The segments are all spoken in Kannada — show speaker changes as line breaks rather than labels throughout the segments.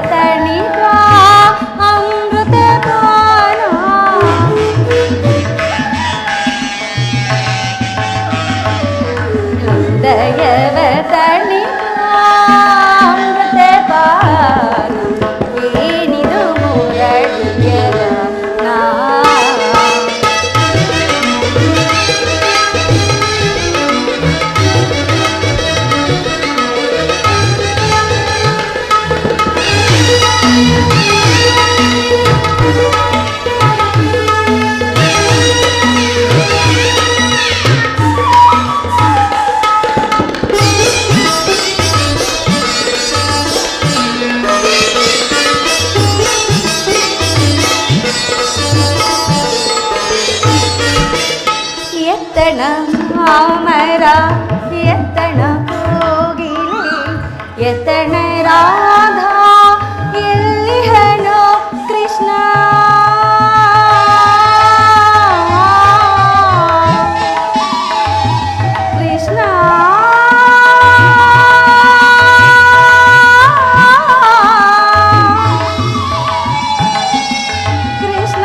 ತಣಿಪ ಅಮೃತ ಪಾನ ಹೃದಯವ ತಣಿಪ ಅಮೃತ ಪಾನ ಏನಿದು ಮುರಳಿಯ ನಾ ಎತ್ತಣ ಮಾಮರ ಎತ್ತಣ ಕೋಗಿಲೆ ಎತ್ತಣ ರಾಧಾ ಎಲ್ಲಿಹನೋ ಕೃಷ್ಣ ಕೃಷ್ಣ ಕೃಷ್ಣ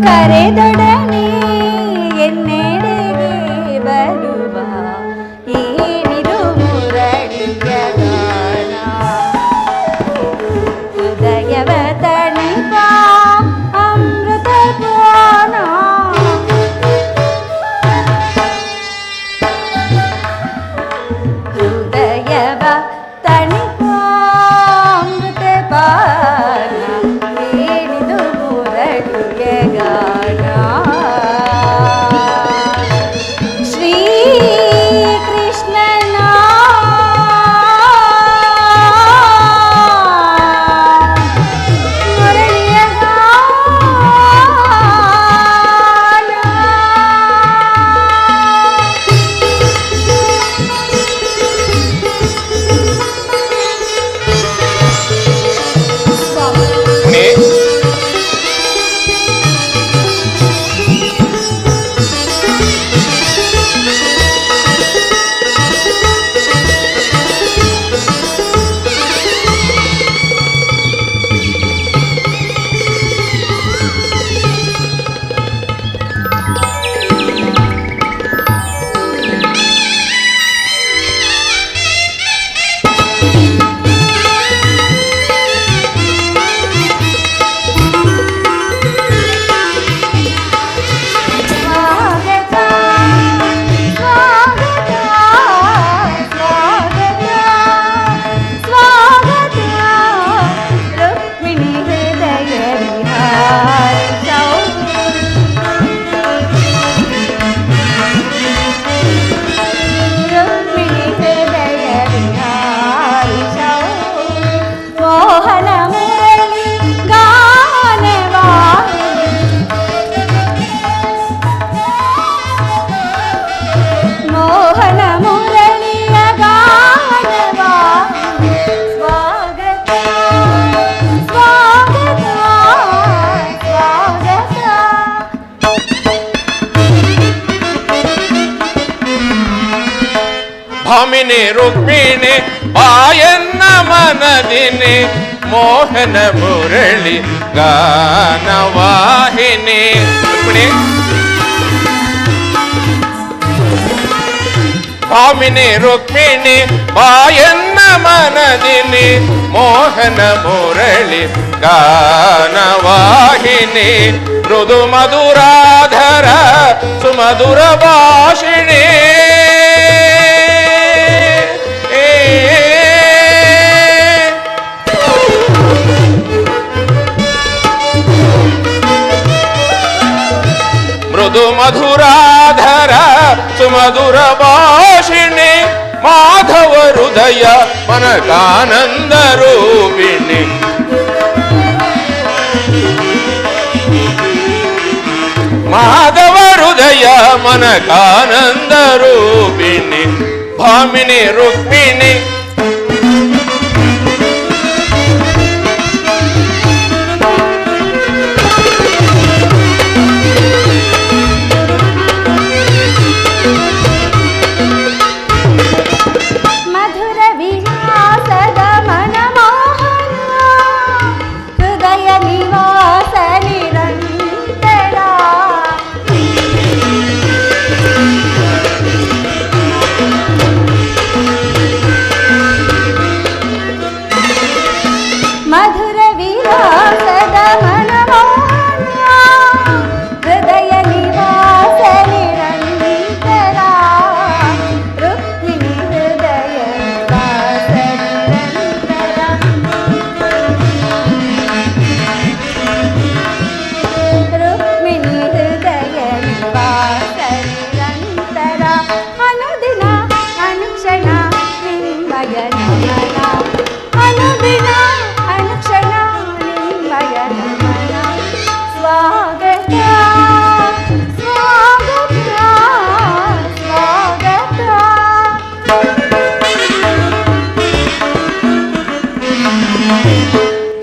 ಕರೆದೊಡನೆ ಎನ್ನೆಡೆಗೆ ಬರುವ ಏನಿದು ಮುರಳಿಯ ಗಾನ ಹೃದಯವ ತಣಿಪ ಅಮೃತ ಪಾನ ಹೃದಯವ ತಣಿಪ ಅಮೃತ ಪಾನ ಏನಿದು ಮುರಳಿಯ ಗಾನ ಶ್ರೀ ಕೃಷ್ಣನ ಮುರಳಿಯ
ಭಾಮಿನಿ ರುಕ್ಮಿಣಿ ಬಾಯನ್ನ ಮನದಿನಿ ಮೋಹನ ಮುರಳಿ ಗಾನವಾಹಿನಿ. ರುಕ್ಮಿಣಿ ಭಾಮಿನಿ ರುಕ್ಮಿಣಿ ಬಾಯನ್ನ ಮನದಿನಿ ಮೋಹನ ಮುರಳಿ ಗಾನವಾಹಿನಿ ಮೃದು ಮಧುರಾಧರ ಸುಮಧುರ ಭಾಷಿಣಿ ಮೃದು ಮಧುರಾಧರ ಸುಮಧುರ ಭಾಷಿಣಿ ಮಾಧವ ಹೃದಯ ಮನಕಾನಂದ ರೂಪಿಣಿ ಮಾಧವ ಹೃದಯ ಮನಕಾನಂದ ರೂಪಿಣಿ ಭಾಮಿನಿ ರುಕ್ಮಿಣಿ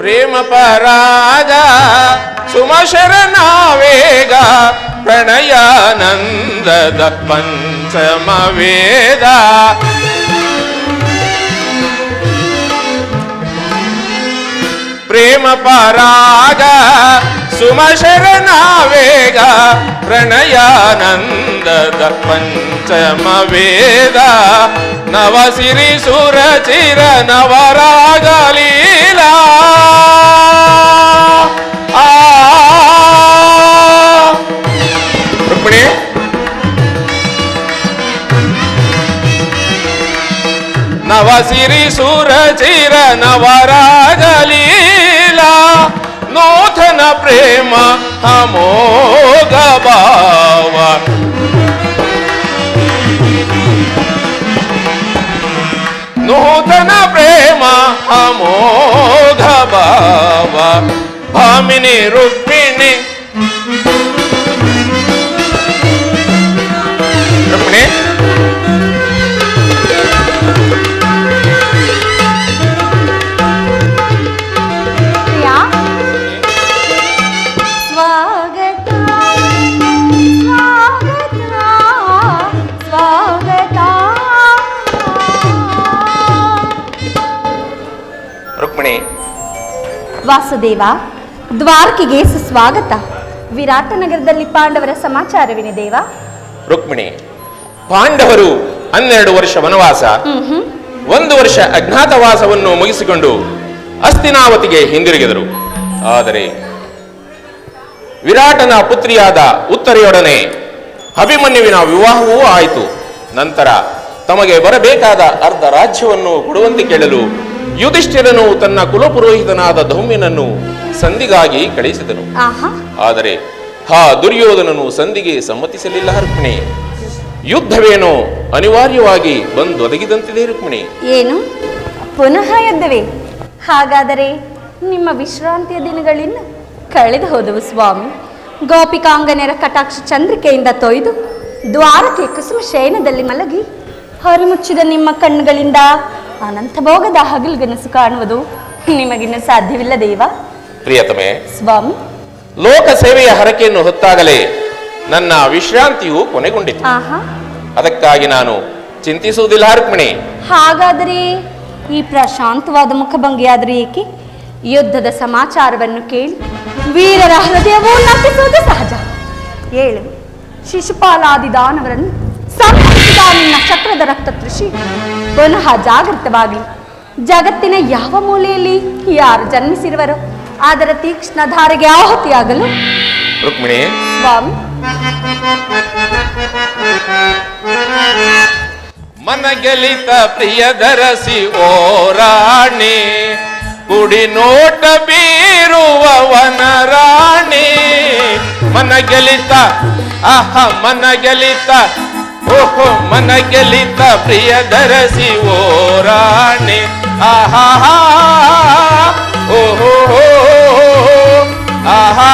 ಪ್ರೇಮ ಪರಾಗ ಸುಮಶರನಾವೇಗ ಪ್ರಣಯಾನಂದದ ಪಂಚಮ ವೇದ ಪ್ರೇಮ ಪರಾಗ ಸುಮಶರನಾವೇಗ ಪ್ರಣಯಾನಂದದ ಪಂಚಮ ವೇದ ನವಸಿರಿ ಸುರಚಿರ ನವರಾಗ ಲೀಲಾ ರುಕ್ಮಿಣಿ ನವಸಿರಿ ಸುರಚಿರ ನವರಾಗ ಲೀಲಾ ನೂತನ ಪ್ರೇಮ ಅಮೋಘ ಭಾವ ನೂತನ ಪ್ರೇಮ ಅಮೋಘ ಭಾವ ಭಾಮಿನಿ ರುಕ್ಮಿಣಿ ರುಕ್ಮಿಣಿ ರುಕ್ಮಿಣಿ
ವಾಸುದೇವ, ದ್ವಾರಕೆಗೆ ಸುಸ್ವಾಗತ. ವಿರಾಟ ನಗರದಲ್ಲಿ ಪಾಂಡವರ ಸಮಾಚಾರವೇನೆ ದೇವ?
ರುಕ್ಮಿಣಿ, ಪಾಂಡವರು 12 ವರ್ಷ ವನವಾಸ, 1 ವರ್ಷ ಅಜ್ಞಾತವಾಸವನ್ನು ಮುಗಿಸಿಕೊಂಡು ಹಸ್ತಿನಾವತಿಗೆ ಹಿಂದಿರುಗಿದರು. ಆದರೆ ವಿರಾಟನ ಪುತ್ರಿಯಾದ ಉತ್ತರೆಯೊಡನೆ ಅಭಿಮನ್ಯುವಿನ ವಿವಾಹವೂ ಆಯಿತು. ನಂತರ ತಮಗೆ ಬರಬೇಕಾದ ಅರ್ಧ ರಾಜ್ಯವನ್ನು ಕೊಡುವಂತೆ ಕೇಳಲು ಯುಧಿಷ್ಠಿರನು ತನ್ನ ಕುಲಪುರೋಹಿತನಾದ ಧೌಮ್ಯನನ್ನು ಸಂಧಿಗಾಗಿ ಕಳಿಸಿದನು. ಆದರೆ ಆ ದುರ್ಯೋಧನನು ಸಂಧಿಗೆ ಸಮ್ಮತಿಸಲಿಲ್ಲ. ರುಕ್ಮಿಣಿ, ಯುದ್ಧವೇನೋ ಅನಿವಾರ್ಯವಾಗಿ ಬಂದೊದಗಿದಂತಿದೆ. ರುಕ್ಮಿಣಿ,
ಏನು ಪುನಃ ಯುದ್ಧವೇ? ಹಾಗಾದರೆ ನಿಮ್ಮ ವಿಶ್ರಾಂತಿಯ ದಿನಗಳಿಂದ ಕಳೆದು ಹೋದವು ಸ್ವಾಮಿ. ಗೋಪಿಕಾಂಗನೆಯರ ಕಟಾಕ್ಷ ಚಂದ್ರಿಕೆಯಿಂದ ತೊಯ್ದು ದ್ವಾರಕೆ ಕುಸುಮ ಶಯನದಲ್ಲಿ ಮಲಗಿ ಹರಿಮುಚ್ಚಿದ ನಿಮ್ಮ ಕಣ್ಣುಗಳಿಂದ ಅನಂತ ಭೋಗದ ಹಗಲುಗನಸು ಕಾಣುವುದು ನಿಮಗಿನ್ನು ಸಾಧ್ಯವಿಲ್ಲ ದೇವ.
ಪ್ರಿಯತಮೆ
ಸ್ವಾಮಿ,
ಲೋಕ ಸೇವೆಯ ಹರಕೆಯನ್ನು ಹೊತ್ತಾಗಲೇ ನನ್ನ ವಿಶ್ರಾಂತಿಯು ಕೊನೆಗೊಂಡಿತು. ಅದಕ್ಕಾಗಿ ನಾನು ಚಿಂತಿಸುವುದಿಲ್ಲ ರುಕ್ಮಿಣಿ.
ಹಾಗಾದರೆ ಈ ಪ್ರಶಾಂತವಾದ ಮುಖಭಂಗಿಯಾದರೆ ಏಕೆ? ಯುದ್ಧದ ಸಮಾಚಾರವನ್ನು ಕೇಳಿ ವೀರರ ಹೃದಯವೂ ನಟಿಸುವುದು ಸಹಜ. ಹೇಳು, ಶಿಶುಪಾಲಾದಿ ದಾನವರನ್ನು ಸಂಹರಿಸಿದ ನಿನ್ನ ಚಕ್ರದ ರಕ್ತ ತೃಷಿ ಪುನಃ ಜಾಗೃತವಾಗಿ ಜಗತ್ತಿನ ಯಾವ ಮೂಲೆಯಲ್ಲಿ ಯಾರು ಜನ್ಮಿಸಿರುವರು ಅದರ ತೀಕ್ಷ್ಣ ಧಾರೆಗೆ ಆಹುತಿಯಾಗಲು
ರುಕ್ಮಿಣಿ
ಸ್ವಾಮಿ.
ಮನಗೆಲಿತ ಪ್ರಿಯದರಸಿ ಓ ರಾಣಿ, ಕುಡಿ ನೋಟ ಬೀರುವ ವನರಾಣಿ. ಮನಗೆಲಿತ ಆಹ ಮನಗೆಲಿತ ಓಹೋ ಮನಗೆಲಿತ ಪ್ರಿಯದರಸಿ ಓ ರಾಣಿ. ಆಹಾ ಓಹೋ ಆಹಾ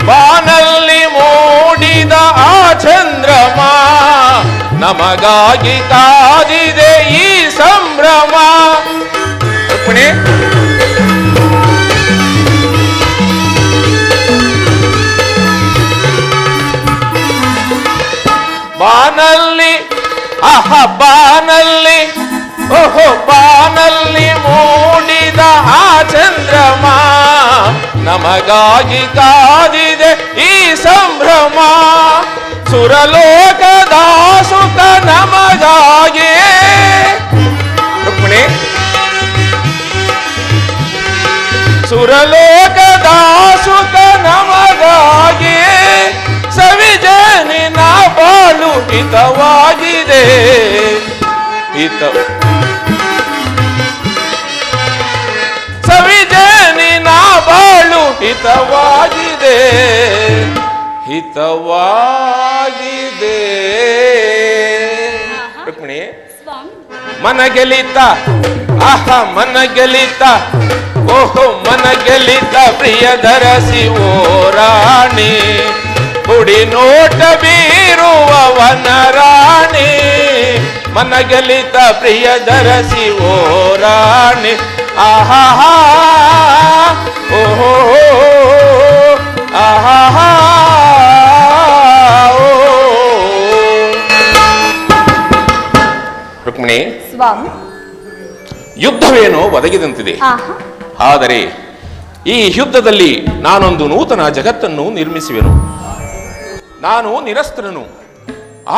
ಬಾನಲ್ಲಿ ಮೂಡಿದ ಆ ಚಂದ್ರಮ, ನಮಗಾಗಿ ಕಾದಿದೆ ಈ ಸಂಭ್ರಮ. ರುಕ್ಮಿಣಿ ಬಾನಲ್ಲಿ ಆಹ ಬಾನಲ್ಲಿ ಓಹೋ ಬಾನಲ್ಲಿ ಮೂಡಿದ ಆ ಚಂದ್ರಮ, ನಮಗಾಗಿ ಕಾದಿದೆ ಈ ಸಂಭ್ರಮ. ಸುರಲೋಕದ ಸುಖ ನಮಗಾಗಿ. ರುಕ್ಮಿಣಿ ಸುರಲೋಕದ ಸುಖ ನಮಗಾಗಿ, ಸವಿಜನಿನ ಬಾಳು ಹಿತವಾಗಿದೆ. ಸವಿಜನಿನ ಬಾಳು ಹಿತವಾಗಿದೆ, ಹಿತವಾಗಿದೆ. ರುಕ್ಮಿಣಿ ಮನಗೆಲಿತ ಆಹ ಮನಗೆಲಿತ ಓಹೋ ಮನಗೆಲಿತ ಪ್ರಿಯದರಸಿ ಓ ರಾಣಿ, ಕುಡಿ ನೋಟ ಬೀರುವ ವನರಾಣಿ. ಮನಗೆಲಿತ ಪ್ರಿಯದರಸಿ ಓ ರಾಣಿ. ಆಹಾ ಓಹೋ ಆಹಾ ರುಕ್ಮಿಣಿ
ಸ್ವಾಮಿ.
ಯುದ್ಧವೇನೋ ಒದಗಿದಂತಿದೆ. ಆದರೆ ಈ ಯುದ್ಧದಲ್ಲಿ ನಾನೊಂದು ನೂತನ ಜಗತ್ತನ್ನು ನಿರ್ಮಿಸುವೆನು. ನಾನು ನಿರಸ್ತ್ರನು,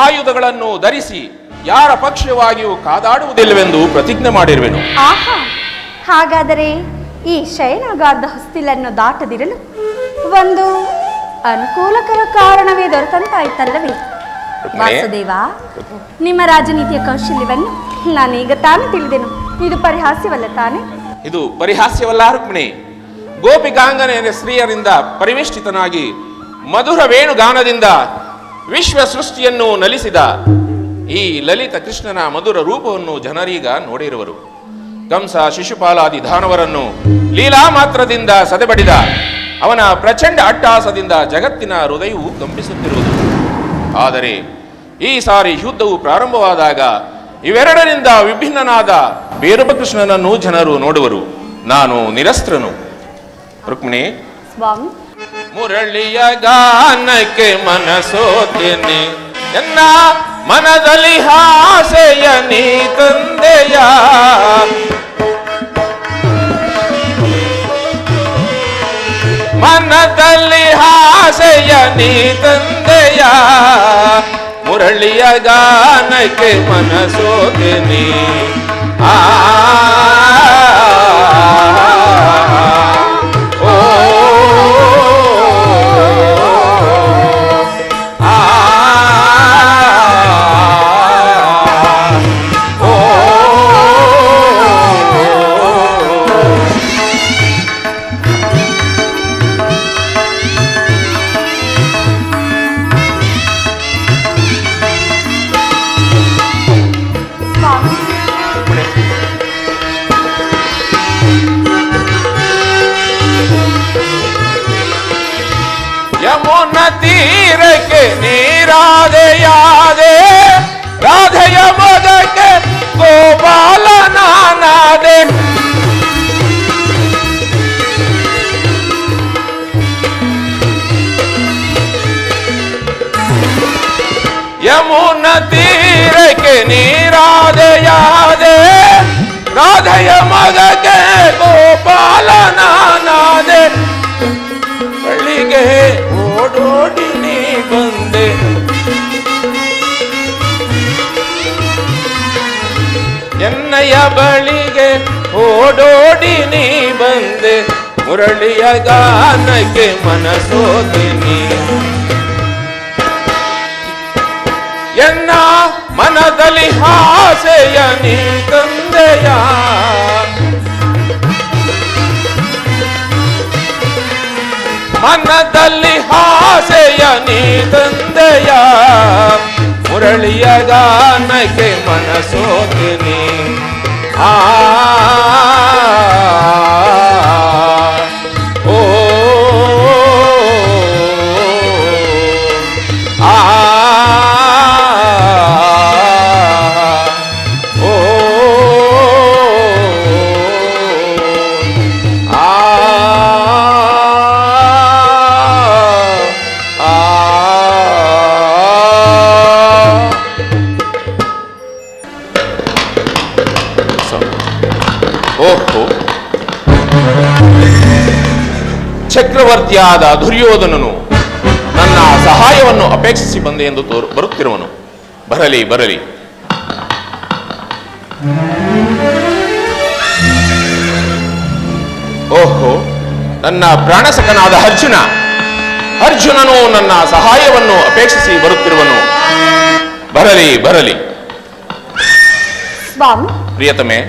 ಆಯುಧಗಳನ್ನು ಧರಿಸಿ ಯಾರ ಪಕ್ಷವಾಗಿಯೂ ಕಾದಾಡುವುದಿಲ್ಲವೆಂದು ಪ್ರತಿಜ್ಞೆ ಮಾಡಿರುವೆನು.
ಆಹಾ, ಹಾಗಾದರೆ ಈ ಶಯನಾಗಾರದ ಹೊಸ್ತಿಲನ್ನು ದಾಟದಿರಲು ಒಂದು ಅನುಕೂಲಕರ ಕಾರಣವೇ ದೊರೆತಂತಾಯ್ತಲ್ಲವೇ ವಾಸುದೇವ? ನಿಮ್ಮ ರಾಜನೀತಿಯ ಕೌಶಲ್ಯವನ್ನು ನಾನೀಗ ತಾನೇ ತಿಳಿದೆನು. ಇದು ಪರಿಹಾಸ್ಯವಲ್ಲ ತಾನೆ?
ಇದು ಪರಿಹಾಸ್ಯವಲ್ಲ ರುಕ್ಮಿಣಿ. ಗೋಪಿಕಾಂಗನೆಯ ಸ್ತ್ರೀಯರಿಂದ ಪರಿವೇಷ್ಟಿತನಾಗಿ ಮಧುರ ವೇಣುಗಾನದಿಂದ ವಿಶ್ವ ಸೃಷ್ಟಿಯನ್ನು ನಲಿಸಿದ ಈ ಲಲಿತ ಕೃಷ್ಣನ ಮಧುರ ರೂಪವನ್ನು ಜನರೀಗ ನೋಡಿರುವರು. ಕಂಸ ಶಿಶುಪಾಲಾದಿ ದಾನವರನ್ನು ಲೀಲಾ ಮಾತ್ರದಿಂದ ಸದೆಬಡಿದ ಅವನ ಪ್ರಚಂಡ ಅಟ್ಟಹಾಸದಿಂದ ಜಗತ್ತಿನ ಹೃದಯವು ಕಂಪಿಸುತ್ತಿರುವುದು. ಆದರೆ ಈ ಸಾರಿ ಯುದ್ಧವು ಪ್ರಾರಂಭವಾದಾಗ ಇವೆರಡರಿಂದ ವಿಭಿನ್ನನಾದ ಬೇರೊಬ್ಬ ಕೃಷ್ಣನನ್ನು ಜನರು ನೋಡುವರು. ನಾನು ನಿರಸ್ತ್ರನು. ರುಕ್ಮಿಣಿ
ಸ್ವಾಮಿ.
ಮುರಳಿಯ ಗಾನಕ್ಕೆ ಮನಸೋತೇನೆ, ಎನ್ನ ಮನದಲ್ಲಿ ಹಾಸೆಯ ನೀ ತಂದೆಯ. ಮನದಲ್ಲಿ ಹಾಸೆಯ ನೀ ತಂದೆಯ, ಮುರಳಿಯ ಗಾನಕ್ಕೆ ಮನಸೋತೇನೆ. ಆ ಯಮುನ ತೀರಕ್ಕೆ ನೀರಾದೆಯಾದೆ, ರಾಧೆಯ ಮದಕ್ಕೆ ಗೋಪಾಲ ನಾನಾದೆ. ಯಮುನ ತೀರಕ್ಕೆ ನೀರಾದೆಯಾದೆ, ರಾಧೆಯ ಮದಕ್ಕೆ ಗೋಪಾಲ ನಾನಾದೆ. ಬಳಿಗೆ ಓಡೋ ಓಡೋಡಿ ನೀ ಬಂದೆ. ಎನ್ನಯ್ಯ ಬಳಿಗೆ ಓಡೋಡಿ ನೀ ಬಂದೆ, ಮುರಳಿಯ ಗಾನಕ್ಕೆ ಮನಸೋತಿನಿ. ಎನ್ನ ಮನದಲ್ಲಿ ಆಸೆಯ ನೀ ತಂದೆಯ, ಮನದಲ್ಲಿ ಆಸೆಯ ನೀ ತಂದೆಯ, ಮುರಳಿಯ ಗಾನಕ್ಕೆ ಮನಸೋತಿನಿ. ಆ ಓ ಆ ಓ ಓಹೋ, ಚಕ್ರವರ್ತಿಯಾದ ದುರ್ಯೋಧನನು ನನ್ನ ಸಹಾಯವನ್ನು ಅಪೇಕ್ಷಿಸಿ ಬಂದೆ ಎಂದು ಬರುತ್ತಿರುವನು. ಬರಲಿ ಬರಲಿ. ಓಹೋ, ನನ್ನ ಪ್ರಾಣಸಖನಾದ ಅರ್ಜುನನು ನನ್ನ ಸಹಾಯವನ್ನು ಅಪೇಕ್ಷಿಸಿ ಬರುತ್ತಿರುವನು. ಬರಲಿ ಬರಲಿ.
ಸ್ವಾಮಿ
ಪ್ರಿಯತಮೆ,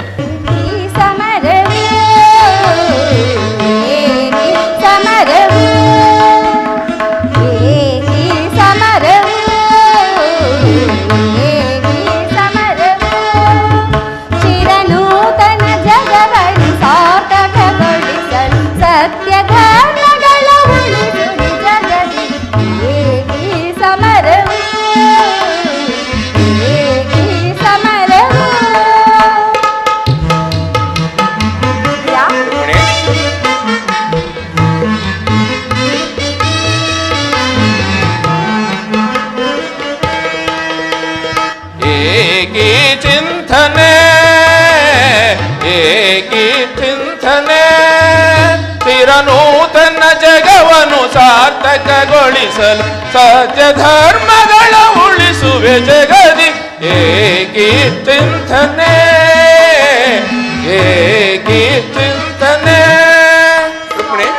ನೂತನ ಜಗವನ್ನು ಸಾರ್ಥಕಗೊಳಿಸಲು ಸತ್ಯ ಧರ್ಮಗಳ ಉಳಿಸುವೆ ಜಗದಿ. ಏಕಿ ಚಿಂತನೆ ಏಕಿ ಚಿಂತನೆ. ರುಕ್ಮಿಣಿ,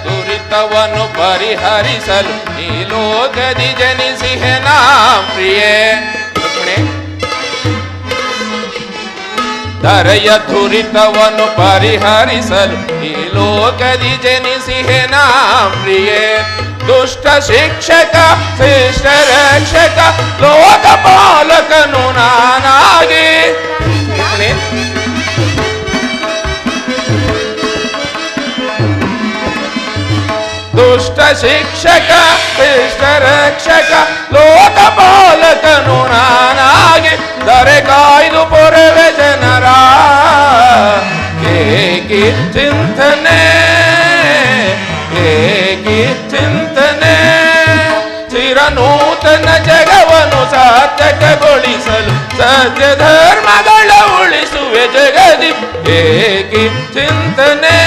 ದುರಿತವನ್ನು ಪರಿಹರಿಸಲು ಈ ಲೋಕದಿ ಜನಿಸಿಹೆ ನಾ ಪ್ರಿಯೆ. ಧರೆಯ ದುರಿತವನ್ನು ಪರಿಹರಿಸಲು ಈ ಲೋಕದಿ ಜನಿಸಿಹೆ ನಾ ಪ್ರಿಯೆ. ದುಷ್ಟ ಶಿಕ್ಷಕ ಶಿಷ್ಟ ರಕ್ಷಕ ಲೋಕಪಾಲಕನು ನಾನಾಗಿ. ದುಷ್ಟ ಶಿಕ್ಷಕ ಶಿಷ್ಟ ರಕ್ಷಕ ಲೋಕಪಾಲಕನು ನಾನಾಗಿ ದರೆ ಕಾಯ್ದು ಪೊರವೆ ಜನರ ಏಕಿ ಚಿಂತನೆ ಏಕಿ ಚಿಂತನೆ ಚಿರನೂತನ ಜಗವನ್ನು ಸಾರ್ಥಕಗೊಳಿಸಲು ಸತ್ಯ ಧರ್ಮಗಳ ಉಳಿಸುವೆ ಜಗದಿ ಏಕಿ ಚಿಂತನೆ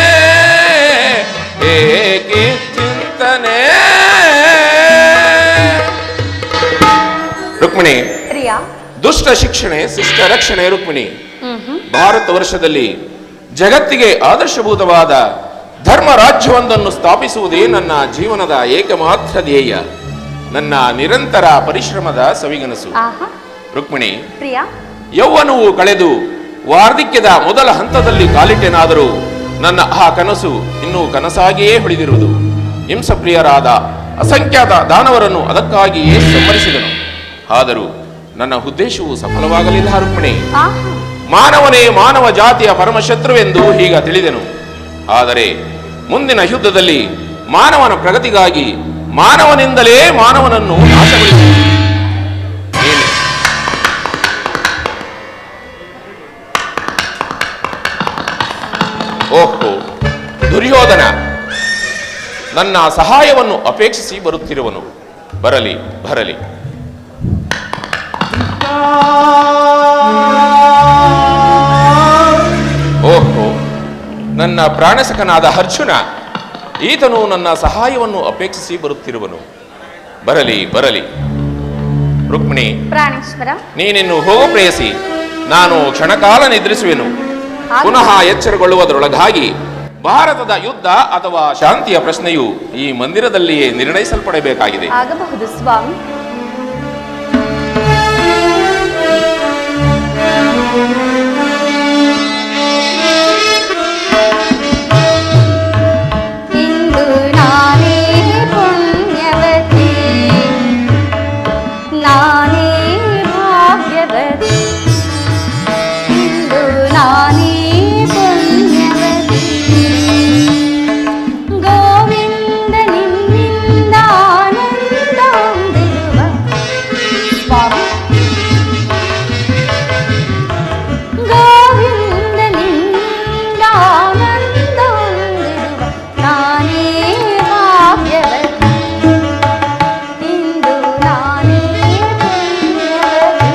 ಏಕಿ ಚಿಂತನೆ. ರುಕ್ಮಿಣಿ,
ಪ್ರಿಯಾ,
ದುಷ್ಟ ಶಿಕ್ಷಣೆ ಶಿಷ್ಟ ರಕ್ಷಣೆ. ರುಕ್ಮಿಣಿ, ಭಾರತ ವರ್ಷದಲ್ಲಿ ಜಗತ್ತಿಗೆ ಆದರ್ಶಭೂತವಾದ ಧರ್ಮ ರಾಜ್ಯವೊಂದನ್ನು ಸ್ಥಾಪಿಸುವುದೇ ನನ್ನ ಜೀವನದ ಏಕಮಾತ್ರ ಧ್ಯೇಯ, ನನ್ನ ನಿರಂತರ ಪರಿಶ್ರಮದ ಸವಿಗನಸು. ರುಕ್ಮಿಣಿ,
ಪ್ರಿಯಾ,
ಯೌವನವು ಕಳೆದು ವಾರ್ಧಕ್ಯದ ಮೊದಲ ಹಂತದಲ್ಲಿ ಕಾಲಿಟ್ಟೆನಾದರೂ ನನ್ನ ಆ ಕನಸು ಇನ್ನೂ ಕನಸಾಗಿಯೇ ಉಳಿದಿರುವುದು. ಹಿಂಸಪ್ರಿಯರಾದ ಅಸಂಖ್ಯಾತ ದಾನವರನ್ನು ಅದಕ್ಕಾಗಿಯೇ ಸಂಹರಿಸಿದನು. ಆದರೂ ನನ್ನ ಉದ್ದೇಶವು ಸಫಲವಾಗಲಿಲ್ಲ ರುಕ್ಮಿಣಿ. ಮಾನವನೇ ಮಾನವ ಜಾತಿಯ ಪರಮಶತ್ರುವೆಂದು ಈಗ ತಿಳಿದೆನು. ಆದರೆ ಮುಂದಿನ ಯುದ್ಧದಲ್ಲಿ ಮಾನವನ ಪ್ರಗತಿಗಾಗಿ ಮಾನವನಿಂದಲೇ ಮಾನವನನ್ನು ನಾಶಗೊಳಿಸಿ ಓಹೋ, ದುರ್ಯೋಧನ ನನ್ನ ಸಹಾಯವನ್ನು ಅಪೇಕ್ಷಿಸಿ ಬರುತ್ತಿರುವನು. ಬರಲಿ ಬರಲಿ. ಓಹೋ, ನನ್ನ ಪ್ರಾಣಸಕನಾದ ಅರ್ಜುನ, ಈತನು ನನ್ನ ಸಹಾಯವನ್ನು ಅಪೇಕ್ಷಿಸಿ ಬರುತ್ತಿರುವನು. ಬರಲಿ ಬರಲಿ. ರುಕ್ಮಿಣಿ,
ಪ್ರಾಣೇಶ್ವರ,
ನೀನಿನ್ನು ಹೋಗೋ ಪ್ರೇಯಸಿ, ನಾನು ಕ್ಷಣಕಾಲ ನಿದ್ರಿಸುವೆನು. ಪುನಃ ಎಚ್ಚರಗೊಳ್ಳುವುದರೊಳಗಾಗಿ ಭಾರತದ ಯುದ್ಧ ಅಥವಾ ಶಾಂತಿಯ ಪ್ರಶ್ನೆಯು ಈ ಮಂದಿರದಲ್ಲಿಯೇ ನಿರ್ಣಯಿಸಲ್ಪಡಬೇಕಾಗಿದೆ.
ಆಗಬಹುದು ಸ್ವಾಮಿ. ಇಂದು ನಾನೇ ಪುಣ್ಯವತಿ, ನಾನೇ ಭಾಗ್ಯವತಿ, ಇಂದು ನಾನೇ ಪುಣ್ಯವತಿ. ಗೋವಿಂದ ನಿನ್ನಿಂದ ಆನಂದ ಹೊಂದಿರುವ ಸ್ವಾಮಿ, ಗೋವಿಂದ ನಿನ್ನಿಂದ ಆನಂದ ಹೊಂದಿರುವ ನಾನೇ ಭಾಗ್ಯವತಿ, ಇಂದು ನಾನೇ ಪುಣ್ಯವತಿ.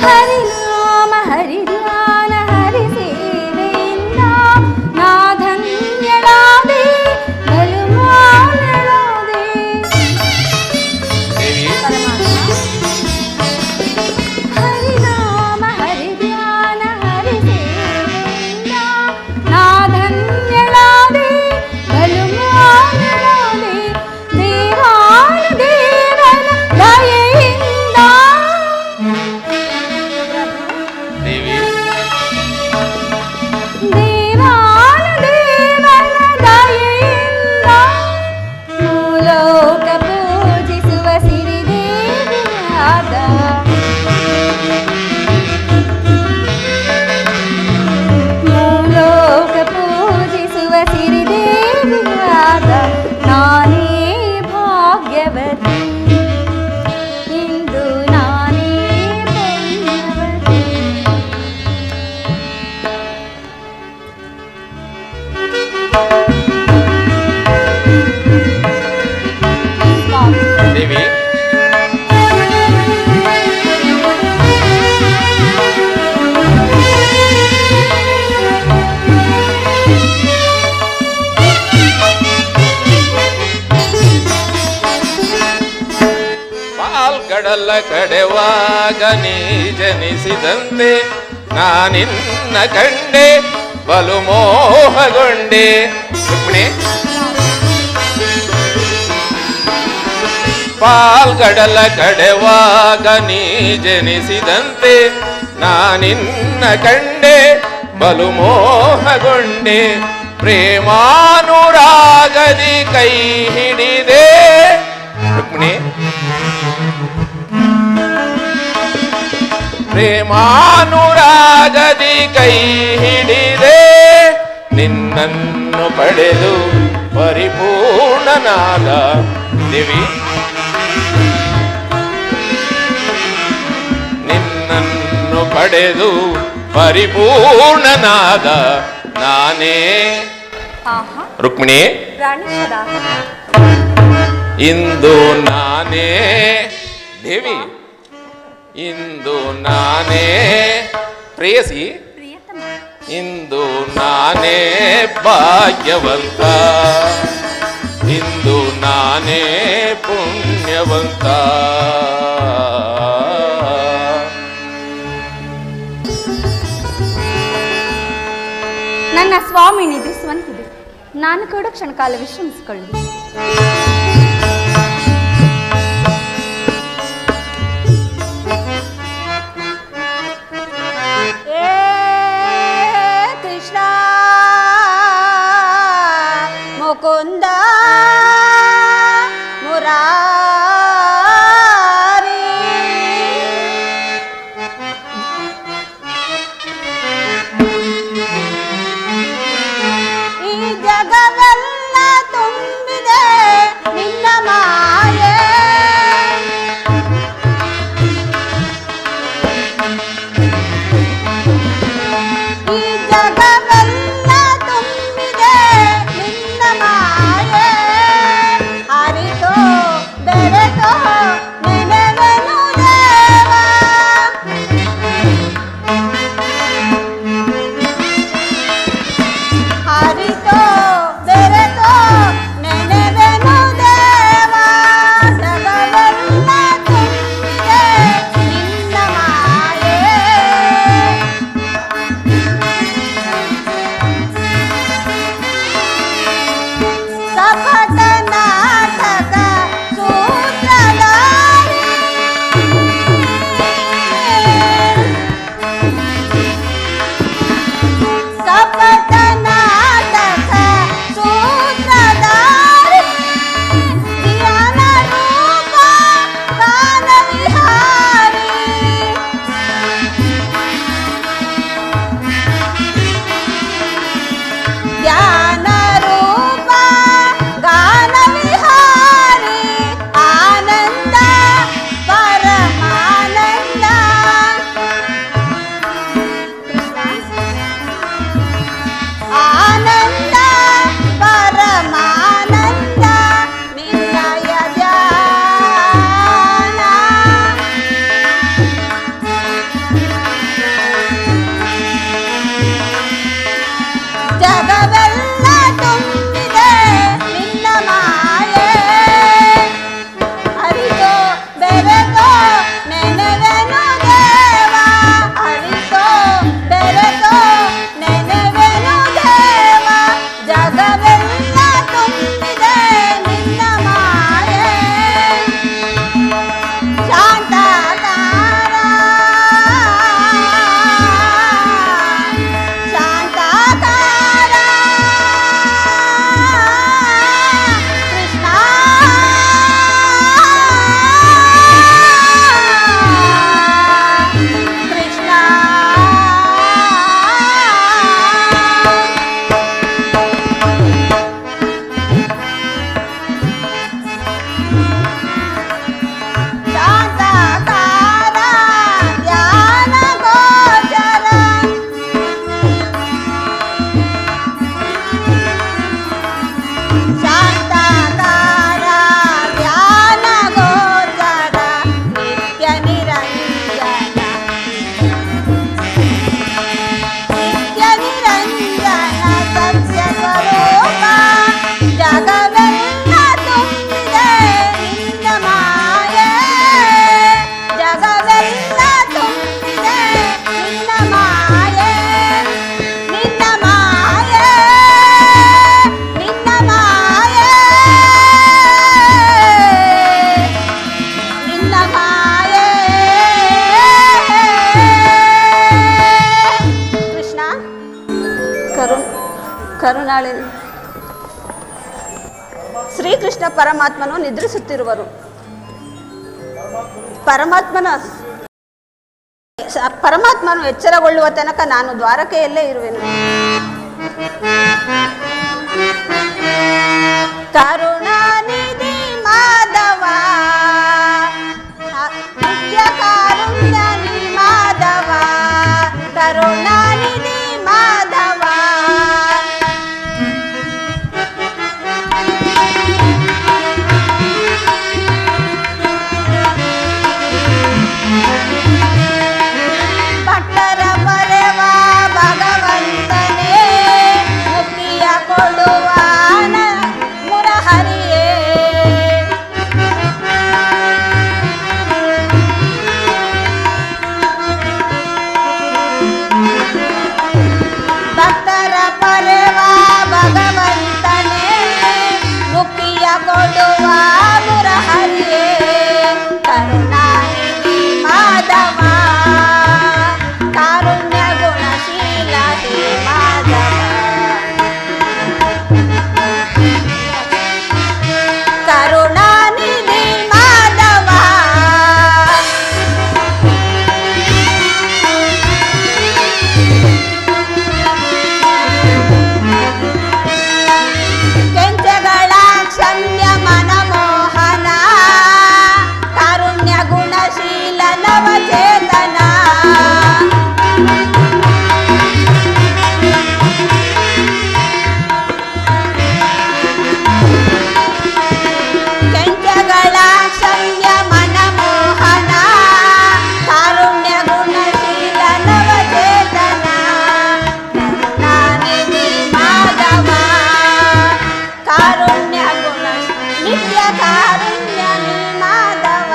ಹರಿನಾಮ ಹರಿಧ್ಯಾನ ಹರಿ ಸೇವೆಯಿಂದ ನಾ ಧನ್ಯಳಾದೆ, ಬಲು ಮಾನಳಾದೆ. ಹರಿನಾಮ ಹರಿಧ್ಯಾನ ಹರಿ ಸೇವೆಯಿಂದ ನಾ ಧನ್ಯಳಾದೆ, ಬಲು ಮಾನಳಾದೆ. ದೇವಾನ ದೇವನ ದಯೆಯಿಂದ
ದೇವಿ,
ದೇವಾನ ದೇವನ ದಯೆಯಿಂದ ಮೂಲೋಕ ಪೂಜಿಸುವ ಸಿರಿದೇವಿಯಾದ, ಮೂಲೋಕ ಪೂಜಿಸುವ ಸಿರಿದೇವಿಯಾದ ನಾನೇ ಭಾಗ್ಯವತಿ, ಇಂದು ನಾನೇ ಪುಣ್ಯವತಿ.
ದೇವಿ, ಪಾಲ್ಗಡಲ ಕಡೆವಾಗ ನೀ ಜನಿಸಿದಂತೆ ನಾನಿನ್ನ ಕಂಡೆ, ಬಲು ಮೋಹಗೊಂಡೆ. ರುಕ್ಮಿಣಿ, ಪಾಲ್ಗಡಲ ಕಡೆವಾಗ ನೀ ಜನಿಸಿದಂತೆ ನಾನಿನ್ನ ಕಂಡೆ, ಬಲು ಮೋಹಗೊಂಡೆ. ಪ್ರೇಮಾನುರಾಗದಿ ಕೈ ಹಿಡಿದೆ. ರುಕ್ಮಿಣಿ, ಪ್ರೇಮಾನುರಾಗದಿ ಕೈ ಹಿಡಿದೆ, ನಿನ್ನನ್ನು ಪಡೆದು ಪರಿಪೂರ್ಣನಾದ. ದೇವಿ, ನಿನ್ನನ್ನು ಪಡೆದು ಪರಿಪೂರ್ಣನಾದ ನಾನೇ. ರುಕ್ಮಿಣಿ,
ಪ್ರಾಣೇಶ್ವರ,
ಇಂದು ನಾನೇ. ದೇವಿ, ಇಂದು ನಾನೇ. ಪ್ರೇಯಸಿ,
ಪ್ರಿಯತಮ,
ಇಂದು ನಾನೇ ಭಾಗ್ಯವಂತ, ಇಂದು ನಾನೇ ಪುಣ್ಯವಂತ.
ನನ್ನ ಸ್ವಾಮಿ ನಿದ್ರಿಸುವಂತಿದೆ. ನಾನು ಕೂಡ ಕ್ಷಣಕಾಲ ವಿಶ್ರಮಿಸಿಕೊಳ್ಳಿ. ಕೃಷ್ಣ ಮುಕುಂದ ಮುರಾರಿ, ಈ ಜಗವೆಲ್ಲ ತುಂಬಿದೆ ಕರುಣಾಳಿನಿ. ಶ್ರೀಕೃಷ್ಣ ಪರಮಾತ್ಮನು ನಿದ್ರಿಸುತ್ತಿರುವರು. ಪರಮಾತ್ಮನು ಎಚ್ಚರಗೊಳ್ಳುವ ತನಕ ನಾನು ದ್ವಾರಕೆಯಲ್ಲೇ ಇರುವೆನು. ಕರುಣಾನಿಧಿ ಮಾಧವ, ನಿತ್ಯ ಕಾರುಣ್ಯನಿ ಮಾಧವ, ಕರುಣಾನಿಧಿ ಮಾಧವ. ಭಕ್ತರ ಬರೆವ ಭಗವಂತನೇ, ಮುಕ್ತಿಯ ಕೊಡುವ ಮುರಹರಿಯೇ. ಭಕ್ತರ ಪರೆವ ಭಗವಂತನೇ, ಮುಕ್ತಿಯ ಕೊಡುವ ಮುರಹರಿಯೇ. ಕರುಣಾನಿಧಿ ಮಾಧವ, ಕಾರುಣ್ಯ ಗುಣಶೀಲ ಹೇ ಮಾಧವ. ಕರುಣಾನಿಧಿ ಮಾಧವ, ಕೆಂಚಗಳ ಕ್ಷಮ್ಯ ಮನಮೋಹನ, ಕಾರುಣ್ಯ ಗುಣಶೀಲ ನವಚೇತನ. ಕೆಂಚಗಳ ಕ್ಷಮ್ಯ ಮನಮೋಹನ, ಕಾರುಣ್ಯ ಗುಣಶೀಲ ನವಚೇತನ. ಕರುಣಾನಿಧಿ ಮಾಧವ, ಕಾರುಣ್ಯ ಗುಣ ನಿತ್ಯ ಕಾರುಣ್ಯ ನೀ ಮಾಧವ.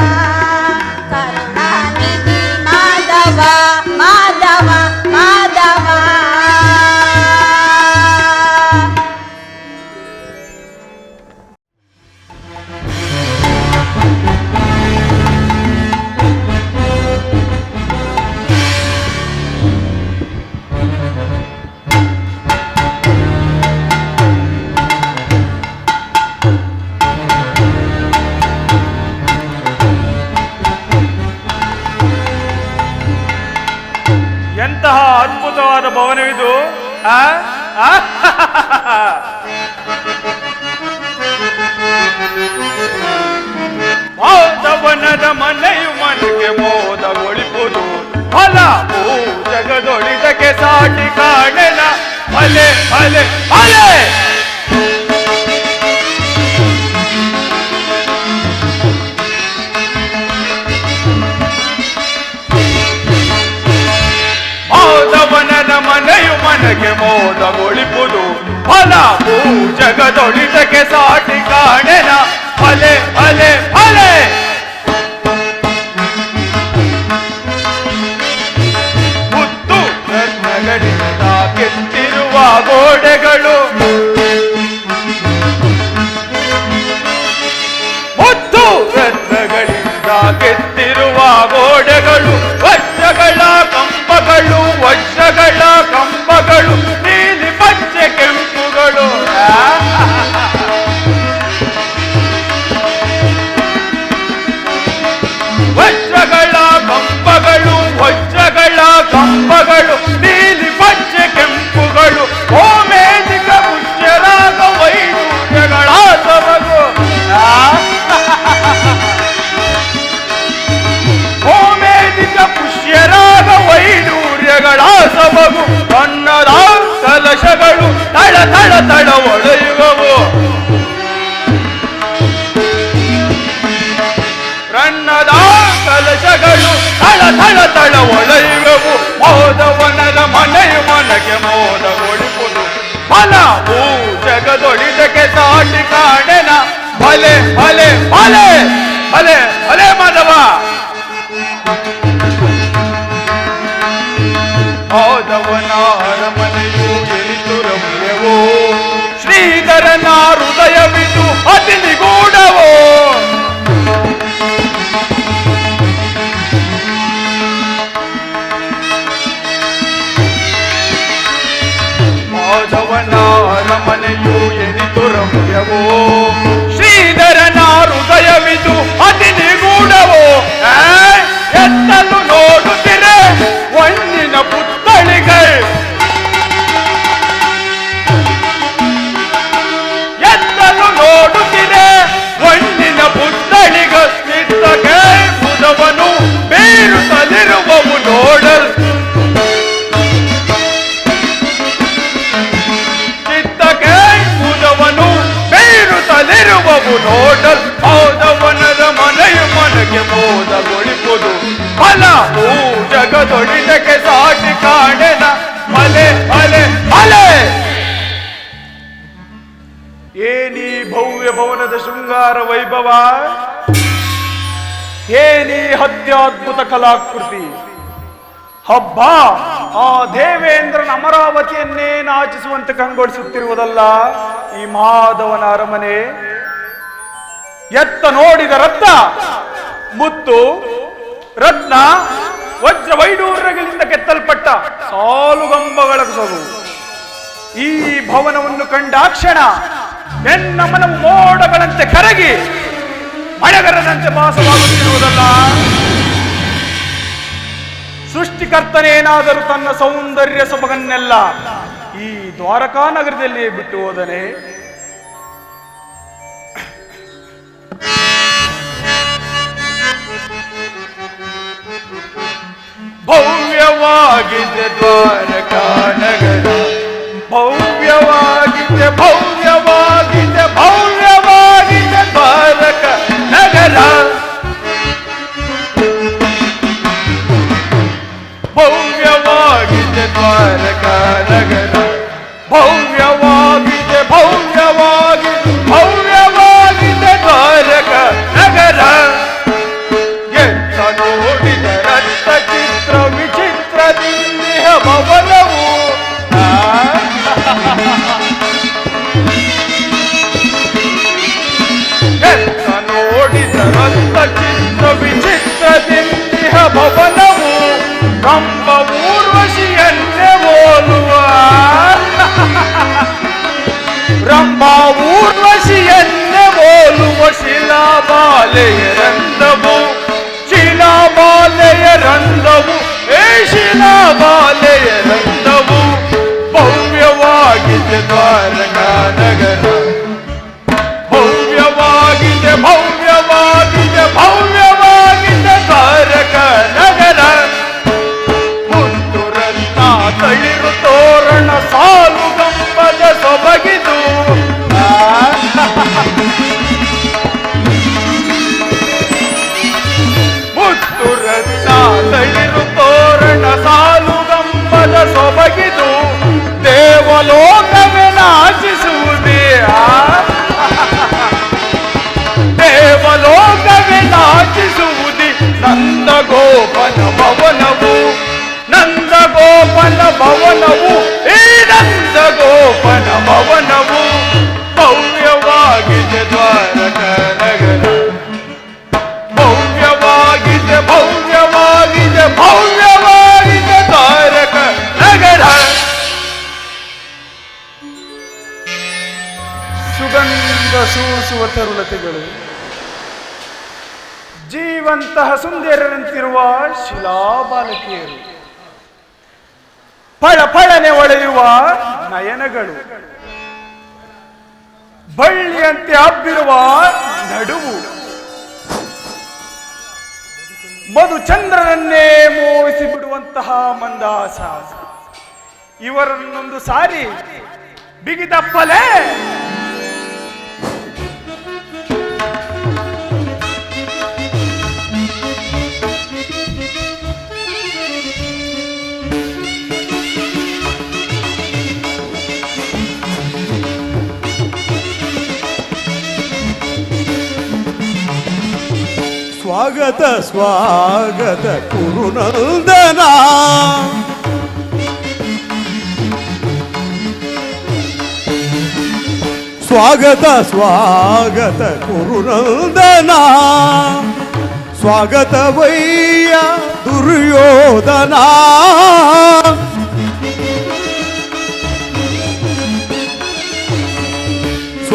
ಕರುಣಾನಿಧಿ ಮಾಧವ, ಮಾಧವ ಮಾಧವ.
ಎಂತಹ ಅದ್ಭುತವಾದ ಭವನವಿದು! ಆ? ಆ? ಮಾಧವನದ ಮನೆಯು ಮನೆಗೆ ಮೋದಗೊಳಿಪುದು, ಫಲ ಜಗದೊಳಿದಕ್ಕೆ ಸಾಟಿ ಕಾಣೆನ. ಅಲೆ ಅಲೆ ಅಲೆ ಮಾಧವನದ ಮನೆಯು ಮನೆಗೆ ಮೋದಗೊಳಿಪುದು, ಫಲ ಜಗದೊಳಿದಕ್ಕೆ ಸಾಟಿ ಕಾಣೆನ. ಅಲೆ ಅಲೆ ಅಲೆ ಮುತ್ತು ರತ್ನಗಳಿಂದ ಕೆತ್ತಿರುವ ಗೋಡೆಗಳು, ಮುತ್ತು ರತ್ನಗಳಿಂದ ಕೆತ್ತಿರುವ ಗೋಡೆಗಳು, ವಜ್ರಗಳ ಕಂಬಗಳು, ವಜ್ರಗಳ ಕಂಬಗಳು, ನೀಲಿ ಪಚ್ಚೆ ಕೆಂಪುಗಳು. ವಜ್ರಗಳ ಕಂಬಗಳು, ವಜ್ರಗಳ ಕಂಬಗಳು, ನೀಲಿ ಪಚ್ಚೆ ಕೆಂಪುಗಳು, ಓಮೇಧಿಕ ಪುಷ್ಯರಾಗ ವೈಡೂರ್ಯಗಳ ಸೊಬಗು. ಓಮೇಧಿಕ ಪುಷ್ಯರಾಗ ವೈಡೂರ್ಯಗಳ ಸೊಬಗು. ಬಣ್ಣದ ಕಲಶಗಳು ತಳ ತಳ ತಳ ಒಳೆಯುವವು, ಬಣ್ಣದ ಕಲಶಗಳು ತಳ ತಳ ತಳ ಒಳೆಯುವವು. ಮೋದವನದ ಮನೆಯು ಮನಗೆ ಮೋದಗೊಳಿಪುದು, ಫಲ ಜಗದೊಳಿದಕ್ಕೆ ಸಾಟಿ ಕಾಣೆನ. ಭಲೆ ಭಲೆ ಭಲೆ ಭಲೆ ಭಲೆ ಮಾಧವ. ಮಾಧವನ ಅರಮನೆಯು ಎನಿತು ರಮ್ಯವೋ, ಶ್ರೀಧರನ ಹೃದಯವಿದು ಅತಿ ನಿಗೂಢವೋ. ಮಾಧವನ ರಮ್ಯವೋ ಶ್ರೀಧರನ ಹೃದಯವಿದು ಅತಿ ನಿಗೂಢವೋ ಎತ್ತಲು ನೋಡುತ್ತಿರೆ ಒಣ್ಣಿನ ಪುತ್ಥಳಿಗಳು ಎತ್ತಲು ನೋಡುತ್ತಿರೆ ಒಣ್ಣಿನ ಪುತ್ಥಳಿಗಳು ನಿತ್ತಗೆ ಬುಧವನು ಬೀರುತ್ತಲಿರುವವು ನೋಡಲ್ ಚಿತ್ತಗೆ ಬುಧವನು ಬೀರುತ್ತಲಿರುವವು ನೋಡಲ್ ಹೌದವನದ ಮನೆಯು ಮನಗೆ ಮೋದಗೊಳಿಪುದು ಫಲ ಹೂ ಜಗದೊಳಿದಕ್ಕೆ ಸಾಟಿ ಕಾಣೆನ ಮಲೆ ಅಲೆ ಅಲೆ. ಏನೀ ಭವ್ಯ ಭವನದ ಶೃಂಗಾರ ವೈಭವ, ಏನೀ ಅತ್ಯದ್ಭುತ ಕಲಾಕೃತಿ. ಹಬ್ಬ ಆ ದೇವೇಂದ್ರನ ಅಮರಾವತಿಯನ್ನೇ ನಾಚಿಸುವಂತೆ ಕಂಗೊಳಿಸುತ್ತಿರುವುದಲ್ಲ ಈ ಮಾಧವನ ಅರಮನೆ. ಎತ್ತ ನೋಡಿದ ರತ್ನ ಮುತ್ತು ರತ್ನ ವಜ್ರ ವೈಡೂರ್ಯಗಳಿಂದ ಕೆತ್ತಲ್ಪಟ್ಟ ಸಾಲುಗಂಬಗಳ ಸೊಗು. ಈ ಭವನವನ್ನು ಕಂಡಾಕ್ಷಣ ಎನ್ನ ಮನವು ಮೋಡಗಳಂತೆ ಕರಗಿ ಮಳೆಗರದಂತೆ ಭಾಸವಾಗುತ್ತಿರುವುದಲ್ಲ. ಸೃಷ್ಟಿಕರ್ತನೇನಾದರೂ ತನ್ನ ಸೌಂದರ್ಯ ಸೊಬಗನ್ನೆಲ್ಲ ಈ ದ್ವಾರಕಾ ನಗರದಲ್ಲಿಯೇ ಬಿಟ್ಟು ಹೋದನೆ. ಭವ್ಯವಾಗಿದೆ ದ್ವಾರಕಾ ನಗರ, ಭವ್ಯವಾಗಿದೆ ಭವ್ಯವಾಗಿದೆ ಭವ್ಯವಾಗಿದೆ ದ್ವಾರಕಾ ನಗರ. ಭವ್ಯವಾಗಿದೆ ದ್ವಾರಕಾ ನಗರ, ಭವ್ಯವಾಗಿದೆ ಭವ್ಯವಾಗಿದೆ ಭವ್ಯವಾಗಿದೆ ದ್ವಾರಕಾ ನಗರ. ಎತ್ತ ನೋಡಿದ ರಕ್ತ ಚಿತ್ರ ವಿಚಿತ್ರದಿಂದಿಹ ಭವನವು ಎತ್ತ ನೋಡಿದ ರಕ್ತ ಚಿತ್ರ ವಿಚಿತ್ರದಿಂದಿಹ ಭವನವು ಕಂಬ ಊರ್ವಶಿಯನ್ನೇ ಹೋಲುವ ರಂಭ ಊರ್ವಶಿಯನ್ನೇ ಹೋಲುವ ಶಿಲಾಬಾಲೆಯ ರಂಧವು ಶಿಲಾಬಾಲೆಯ ರಂಧವು ಶಿಲಾಬಾಲೆಯ ರಂಧವು. ಭವ್ಯವಾಗಿದೆ ದ್ವಾರಕಾ ನಗರ, ಭವ್ಯವಾಗಿದೆ ಭವ್ಯವಾಗಿದೆ ಭವ್ಯವಾಗಿದೆ ದ್ವಾರಕಾ ನಗರ. ಮುತ್ತು ರತ್ನ ತಳಿರು ತೋರಣ ಸಾಲು ಗಂಬದ ಸೊಬಗಿದು ಮುತ್ತು ರತ್ನ ತಳಿರು ತೋರಣ ಸಾಲು ಗಂಬದ ಸೊಬಗಿದು ದೇವಲೋಕವೇ ನಾಚಿಸುವುದೇ ದೇವಲೋಕವೇ ನಾಚಿಸುವುದೇ. ನಂದಗೋಪನ ಭವನವು ನಂದಗೋಪನ ಭವನವು ಈ ನಂದಗೋಪನ ಭವನವು. ಭವ್ಯವಾಗಿದೆ ದ್ವಾರಕಾ ನಗರ, ಭವ್ಯವಾಗಿದೆ ಭವ್ಯವಾಗಿದೆ ಭವ್ಯವಾಗಿದೆ ದ್ವಾರಕಾ ನಗರ. ಸುಗಂಧ ಸೂಸುವ ತರುಲತೆಗಳು, ಜೀವಂತಹ ಸುಂದರರಂತಿರುವ ಶಿಲಾಬಾಲಕಿಯರು, ಫಳ ಫಳನೆ ಒಳೆಯುವ ನಯನಗಳು, ಬಳ್ಳಿಯಂತೆ ಹಬ್ಬಿರುವ ನಡುವು, ಮಧುಚಂದ್ರನನ್ನೇ ಮೋಹಿಸಿ ಬಿಡುವಂತಹ ಮಂದಾಸ. ಇವರನ್ನೊಂದು ಸಾರಿ ಬಿಗಿದಪ್ಪಲೇ
ಸ್ವಾಗತ ಸ್ವಾಗತ ಕುರುನಂದನ, ಸ್ವಾಗತ ಸ್ವಾಗತ ಕುರುನಂದನ, ಸ್ವಾಗತವಯ್ಯ ದುರ್ಯೋಧನ.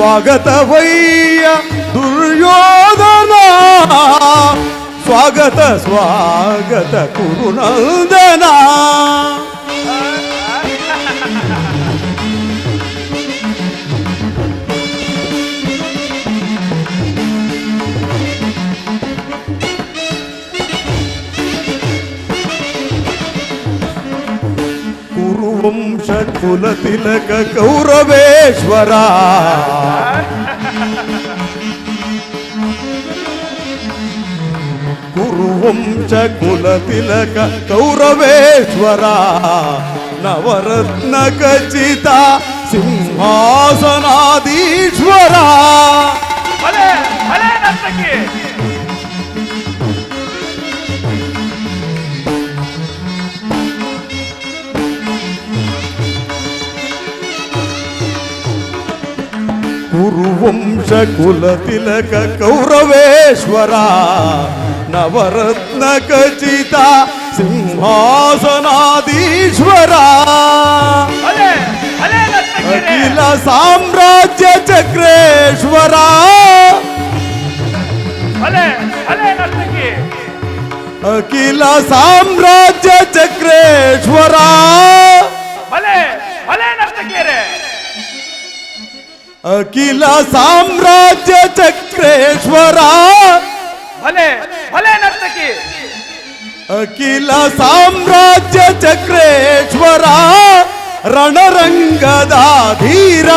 ಸ್ವಾಗತವಯ್ಯ ದುರ್ಯೋಧನ ಸ್ವಾಗತ ಸ್ವಾಗತ ಕುರುನಂದನ ಕುರುವಂಶ ಕುಲ ತಿಲಕ ಕೌರವೇಶ್ವರ ಕುರುವಂಶ ಕುಲ ತಿಲಕ ಕೌರವೇಶ್ವರ ನವರತ್ನ ಖಚಿತ ಸಿಂಹಾಸನಾಧೀಶ್ವರ
ಭಲೆ ಭಲೆ ನರ್ತಕಿ
ಕುರುವಂಶ ಕುಲ ತಿಲಕ ಕೌರವೇಶ್ವರ ನವರತ್ನ ಖಚಿತ ಸಿಂಹಾಸನಾಧೀಶ್ವರ
ಭಲೆ ಭಲೆ ನರ್ತಕಿ
ಅಖಿಲ ಸಾಮ್ರಾಜ್ಯ ಚಕ್ರೇಶ್ವರ
ಭಲೆ ಭಲೆ ನರ್ತಕಿ
ಅಖಿಲ ಸಾಮ್ರಾಜ್ಯ ಚಕ್ರೇಶ್ವರ
ಭಲೆ ಭಲೆ ನರ್ತಕಿಯರೇ
ಅಖಿಲ ಸಾಮ್ರಾಜ್ಯ ಚಕ್ರೇಶ್ವರ
ಭಲೆ ಭಲೆ ನರ್ತಕಿ
ಅಖಿಲ ಸಾಮ್ರಾಜ್ಯ ಚಕ್ರೇಶ್ವರ ರಣರಂಗದ ಧೀರ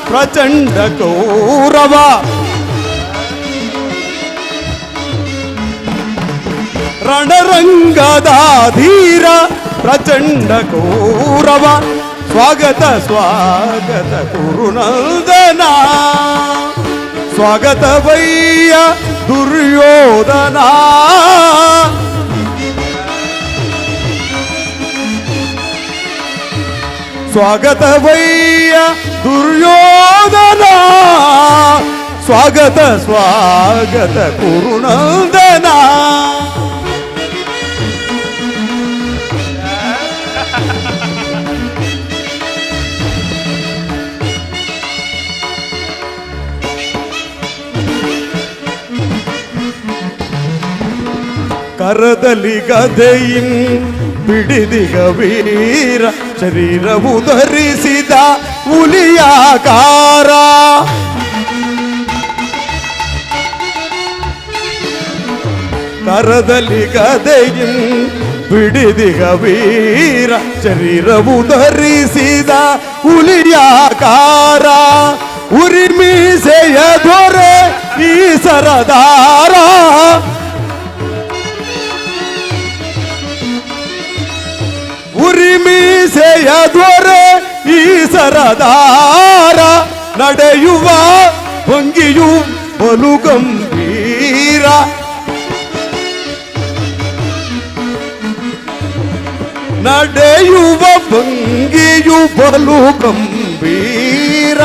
ಪ್ರಚಂಡ ಕೌರವ ರಣರಂಗದ ಧೀರ ಪ್ರಚಂಡ ಕೌರವ ಸ್ವಾಗತ ಸ್ವಾಗತ ಕುರುನಂದನ ಸ್ವಾಗತವಯ್ಯ ದುರ್ಯೋಧನ ಸ್ವಾಗತವಯ್ಯ ದುರ್ಯೋಧನ ಸ್ವಾಗತ ಸ್ವಾಗತ ಕುರುನಂದನ ಕರದಲ್ಲಿ ಗದೆಯಿಂ ಬಿಡಿದಿಗ ವೀರ ಶರೀರವು ಧರಿಸಿದ ಹುಲಿಯಾಕಾರ ಕರದಲ್ಲಿ ಗದೆಯಿಂ ಬಿಡಿದಿಗ ವೀರ ಶರೀರವು ಧರಿಸಿದ ಹುಲಿಯಾಕಾರ ಉರಿಮೀಸೆಯ ದೊರೆ ಈ ಸರದಾರ ಉರಿಮೀಸೆಯ ದೊರೆ ಈ ಸರದಾರ ನಡೆಯುವ ಭಂಗಿಯು ಬಲು ಗಂಭೀರ ನಡೆಯುವ ಭಂಗಿಯು ಬಲು ಗಂಭೀರ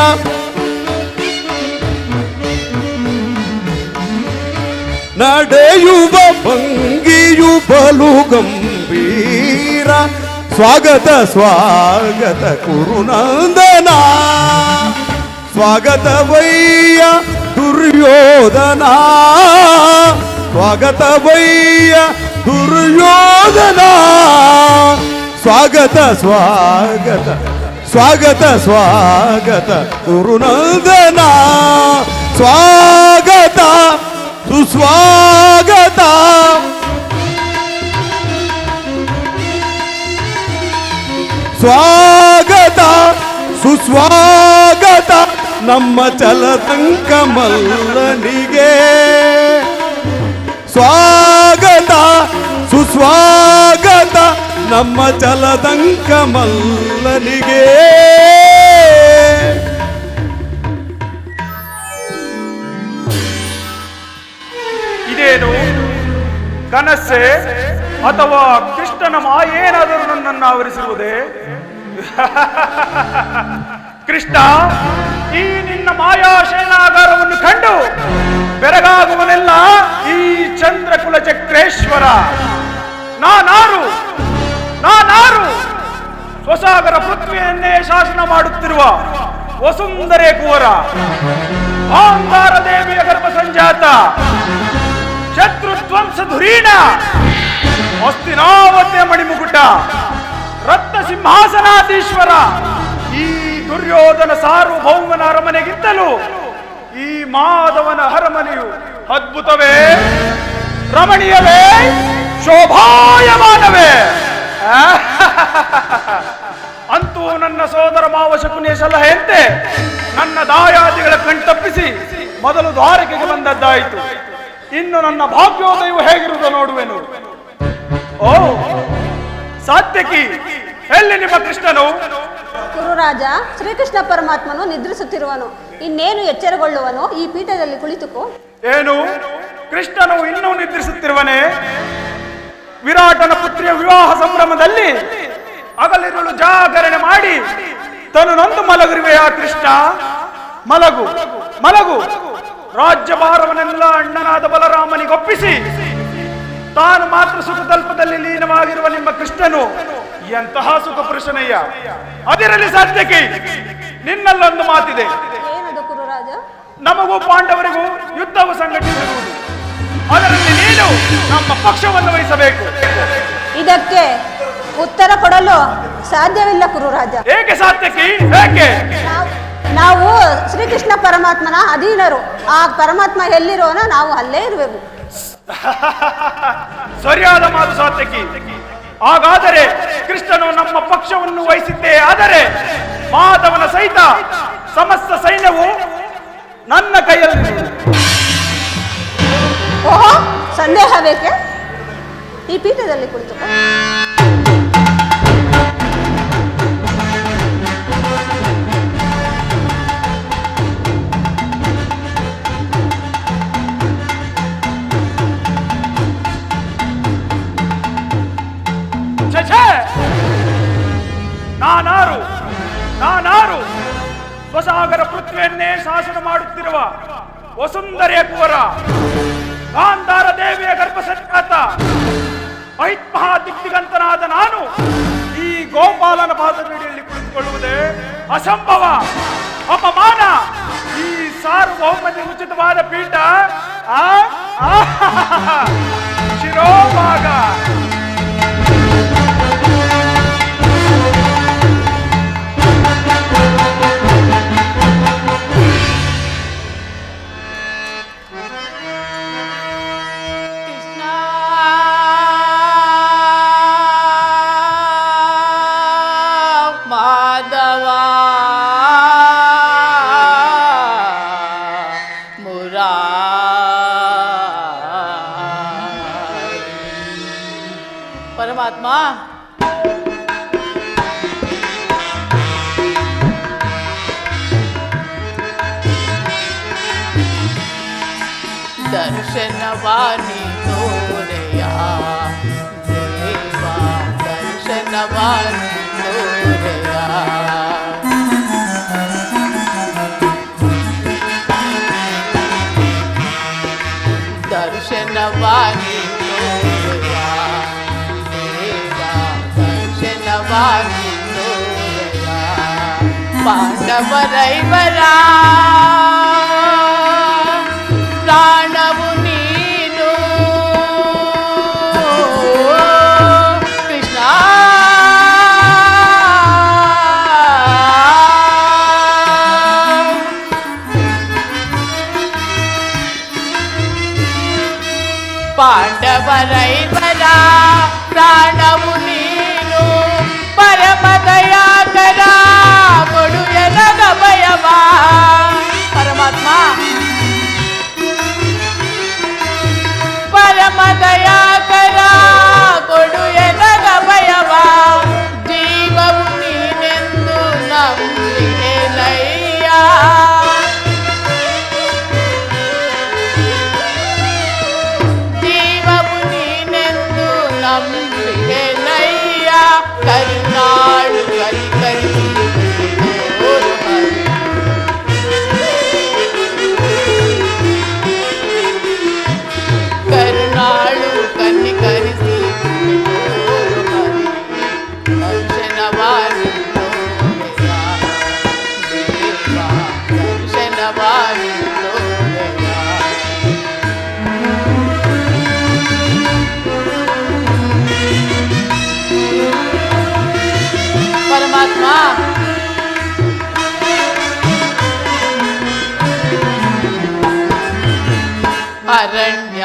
ನಡೆಯುವ ಭಂಗಿಯು ಬಲು ಗಂಭೀರ ಸ್ವಾಗತ ಸ್ವಾಗತ ಕುರುನಂದನ ಸ್ವಾಗತವಯ್ಯ ದುರ್ಯೋಧನ ಸ್ವಾಗತವಯ್ಯ ದುರ್ಯೋಧನ ಸ್ವಾಗತ ಸ್ವಾಗತ ಸ್ವಾಗತ ಸ್ವಾಗತ ಕುರುನಂದನ ಸ್ವಾಗತ ಸುಸ್ವಾಗತ ಸ್ವಾಗತ ಸುಸ್ವಾಗತ ನಮ್ಮ ಚಲತಂಕ ಮಲ್ಲನಿಗೆ ಸ್ವಾಗತ ಸುಸ್ವಾಗತ ನಮ್ಮ ಚಲತಂಕ ಮಲ್ಲನಿಗೆ
ಇದೇನು ಕನಸೆ ಅಥವಾ ಕೃಷ್ಣನ ಮಾಯೇನಾದರೂ ನನ್ನನ್ನು ಆವರಿಸಿರುವುದೇ? ಕೃಷ್ಣ, ಈ ನಿನ್ನ ಮಾಯಾಶಯನಾಗಾರವನ್ನು ಕಂಡು ಬೆರಗಾಗುವನೆಲ್ಲ ಈ ಚಂದ್ರಕುಲ ಚಕ್ರೇಶ್ವರ. ನಾನಾರು ಸ್ವಸಾಗರ ಪೃಥ್ವಿಯನ್ನೇ ಶಾಸನ ಮಾಡುತ್ತಿರುವ ವಸುಂಧರೆ ಕುವರ, ಗಾಂಧಾರ ದೇವಿಯ ಗರ್ಭ ಸಂಜಾತ, ಶತ್ರುಧ್ವಂಸ ಧುರೀಣ, ಹಸ್ತಿನಾವತಿಯ ಮಣಿಮುಕುಟ, ರತ್ನ ಸಿಂಹಾಸನಾಧೀಶ್ವರ, ಈ ದುರ್ಯೋಧನ ಸಾರ್ವಭೌಮನ ಅರಮನೆಗಿಂತಲೂ ಈ ಮಾಧವನ ಅರಮನೆಯು ಅದ್ಭುತವೇ, ರಮಣೀಯವೇ, ಶೋಭಾಯಮಾನವೇ. ಅಂತೂ ನನ್ನ ಸೋದರ ಮಾವ ಶಕುನಿಯ ಸಲಹೆಯಂತೆ ನನ್ನ ದಾಯಾದಿಗಳ ಕಣ್ತಪ್ಪಿಸಿ ಮೊದಲು ದ್ವಾರಕೆಗೆ ಬಂದದ್ದಾಯಿತು. ಇನ್ನು ನನ್ನ ಭಾಗ್ಯೋದಯವು ಹೇಗಿರುವುದು ನೋಡುವೆನು. ಓ ಸಾತ್ಯಕಿ, ಎಲ್ಲಿ ನಿಮ್ಮ ಕೃಷ್ಣನು?
ಗುರುರಾಜ, ಶ್ರೀಕೃಷ್ಣ ಪರಮಾತ್ಮನು ನಿದ್ರಿಸುತ್ತಿರುವನು. ಇನ್ನೇನು ಎಚ್ಚರಗೊಳ್ಳುವನು? ಈ ಪೀಠದಲ್ಲಿ ಕುಳಿತುಕೋ.
ಏನು, ಕೃಷ್ಣನು ಇನ್ನೂ ನಿದ್ರಿಸುತ್ತಿರುವನೇ? ವಿರಾಟನ ಪುತ್ರಿಯ ವಿವಾಹ ಸಂಭ್ರಮದಲ್ಲಿ ಹಗಲಿರುಳು ಜಾಗರಣೆ ಮಾಡಿ ತನು ನೊಂದು ಮಲಗಿರುವೆಯಾ ಕೃಷ್ಣ? ಮಲಗು ಮಲಗು. ರಾಜ್ಯಭಾರವನ್ನೆಲ್ಲ ಅಣ್ಣನಾದ ಬಲರಾಮನಿಗೊಪ್ಪಿಸಿ ತಾನು ಮಾತ್ರ ಸುಖತಲ್ಪದಲ್ಲಿ ಲೀನವಾಗಿರುವ ನಿಮ್ಮ ಕೃಷ್ಣನು ಎಂತಹ ಸುಖ ಪುರುಷನಯ್ಯ. ಅದಿರಲಿ ಸಾತ್ಯಕಿ, ನಿನ್ನಲ್ಲೊಂದು ಮಾತಿದೆ.
ಏನದು ಗುರುರಾಜ?
ನಮಗೂ ಪಾಂಡವರಿಗೂ ಯುದ್ಧವು ಸಂಘಟಿಸಿರುವುದು, ಅದರಲ್ಲಿ ನೀನು ನಮ್ಮ ಪಕ್ಷವನ್ನು ವಹಿಸಬೇಕು.
ಇದಕ್ಕೆ ಉತ್ತರ ಕೊಡಲು ಸಾಧ್ಯವಿಲ್ಲ ಗುರುರಾಜ.
ಏಕೆ ಸಾತ್ಯಕಿ, ಏಕೆ?
ನಾವು ಶ್ರೀಕೃಷ್ಣ ಪರಮಾತ್ಮನ ಅಧೀನರು. ಆ ಪರಮಾತ್ಮ ಎಲ್ಲಿರೋನೋ ನಾವು ಅಲ್ಲೇ ಇರಬೇಕು.
ಸರಿಯಾದ ಮಾತು ಸಾತ್ಯಕಿ. ಹಾಗಾದರೆ ಕೃಷ್ಣನು ನಮ್ಮ ಪಕ್ಷವನ್ನು ವಹಿಸಿದ್ದೇ ಆದರೆ ಮಾಧವನ ಸಹಿತ ಸಮಸ್ತ ಸೈನ್ಯವು ನನ್ನ ಕೈಯಲ್ಲಿ.
ಓಹೋ, ಸಂದೇಹ ಬೇಕೆ? ಈ ಪೀಠದಲ್ಲಿ ಕುಳಿತುಕೋ.
ನಾನಾರು ಸ್ವಸಾಗರ ಪೃಥ್ವಿಯನ್ನೇ ಶಾಸನ ಮಾಡುತ್ತಿರುವ ವಸುಂಧರೆಯ ಕುವರ, ಗಾಂಧಾರ ದೇವಿಯ ಗರ್ಭ ಸಂಜಾತ, ಮಹಿತ್ಮಹಾದಿಗ್ದಿಗಂತನಾದ ನಾನು ಈ ಗೋಪಾಲನ ಪಾದದಲ್ಲಿ ಕುಳಿತುಕೊಳ್ಳುವುದೇ ಅಸಂಭವ, ಅಪಮಾನ. ಈ ಸಾರ್ವಭೌಮತೆ ಉಚಿತವಾದ ಪೀಠ ಶಿರೋಭಾಗ.
ಪರಮಾತ್ಮ, ದರ್ಶನವಾಣಿ ತೋರೆಯ ದೇವ, ದರ್ಶನವಾಣಿ ತೋರೆಯ. ದರ್ಶನವಾಣಿ ಪಾಂಡವರೈವರ ಪ್ರಾಣವು ನೀನು ಕೃಷ್ಣ. ಪಾಂಡವರೈವರ ಪ್ರಾಣವು ನೀನು, ಪರಮ ದಯಾಕರ ಕೊಡು ಎನಗ ಭಯವ. ಪರಮ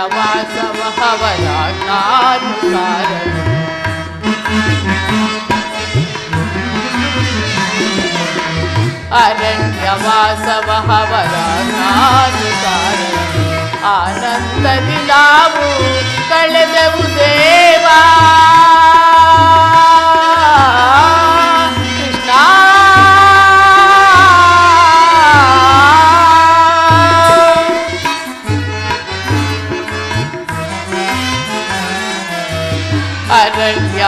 ಅರಣ್ಯವಾಸವಹವರ ಜ್ಞಾನುಸಾರನು ಅರಣ್ಯವಾಸವಹವರ ಜ್ಞಾನುಸಾರನು ಆನಂದದಿ ನಾವು ಕಳೆದೆವು ದೇವಾ ಕೃಷ್ಣ.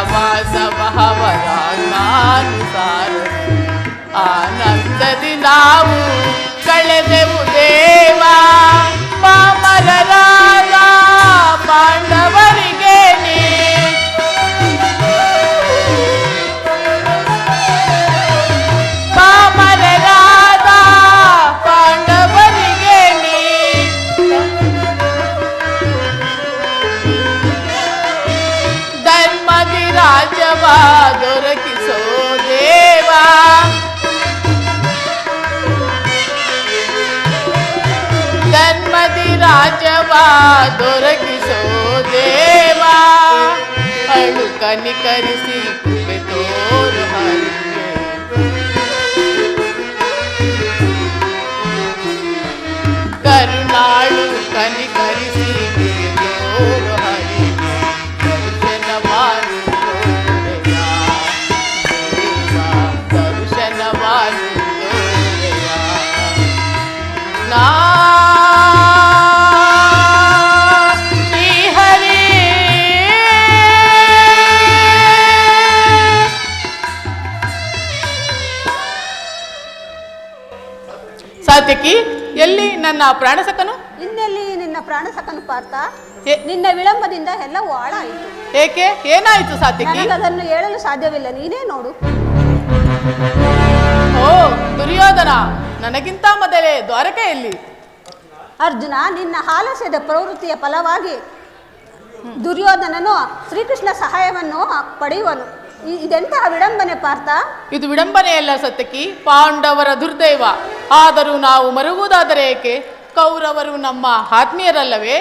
ಅರಣ್ಯವಾಸವಹವರ ಜ್ಞಾನುಸಾರನು ಆನಂದದಿ ನಾವು ಕಳೆದೆವು ದೇವಾ ಪಾಮರರಾದ ಪಾಂಡವರಿಗೆ ನೀ ಪಾಮರರಾದ ಪಾಂಡವರಿಗೆ ನೀ ಧರ್ಮದಿ ರಾಜ್ಯವ ದೊರಕಿಸೋ ದೇವಾ ಧರ್ಮದಿ ರಾಜವ ದೊರಕಿಸೋ ದೇವಾ ಅಳು ಕನಿಕರಿಸಿ ಕೃಪೆ ತೋರು ಹರಿಗೆ ಕರುಣಾಳು ಕನಿಕರಿಸಿ ಕೃಪೆ ತೋರು ಹರಿಗೆ ದರ್ಶನವಾನು ತೋರೆಯ ದೇವಾ ದರ್ಶನವಾನು ತೋರೆಯ ನಾ ಸಾತ್ಯಕಿ, ಎಲ್ಲಿ ನನ್ನ ಪ್ರಾಣಸಕನು?
ಇನ್ನೆಲ್ಲಿ ನಿನ್ನ ಪ್ರಾಣಸಕನು ಪಾರ್ಥ?
ಏ-
ನಿನ್ನ ವಿಳಂಬದಿಂದ ಎಲ್ಲವೂ ಹಾಳಾಯಿತು.
ಏಕೆ? ಏನಾಯಿತು ಸಾತ್ಯಕಿ?
ನನಗದನ್ನು ಹೇಳಲು ಸಾಧ್ಯವಿಲ್ಲ, ನೀನೇ ನೋಡು.
ಓ ದುರ್ಯೋಧನ, ನನಗಿಂತ ಮೊದಲೇ ದ್ವಾರಕೆಯಲ್ಲಿ.
ಅರ್ಜುನ, ನಿನ್ನ ಆಲಸ್ಯದ ಪ್ರವೃತ್ತಿಯ ಫಲವಾಗಿ ದುರ್ಯೋಧನನು ಶ್ರೀಕೃಷ್ಣ ಸಹಾಯವನ್ನು ಪಡೆಯುವನು. ಇದೆಂತಹ ವಿಡಂಬನೆ ಪಾರ್ಥ? ಇದು
ವಿಡಂಬನೆಯಲ್ಲ ಸತ್ಯಕಿ, ಪಾಂಡವರ ದುರ್ದೈವ. ಆದರೂ ನಾವು ಮರುಗುವುದಾದರೆ ಏಕೆ? ಕೌರವರು ನಮ್ಮ ಆತ್ಮೀಯರಲ್ಲವೇ?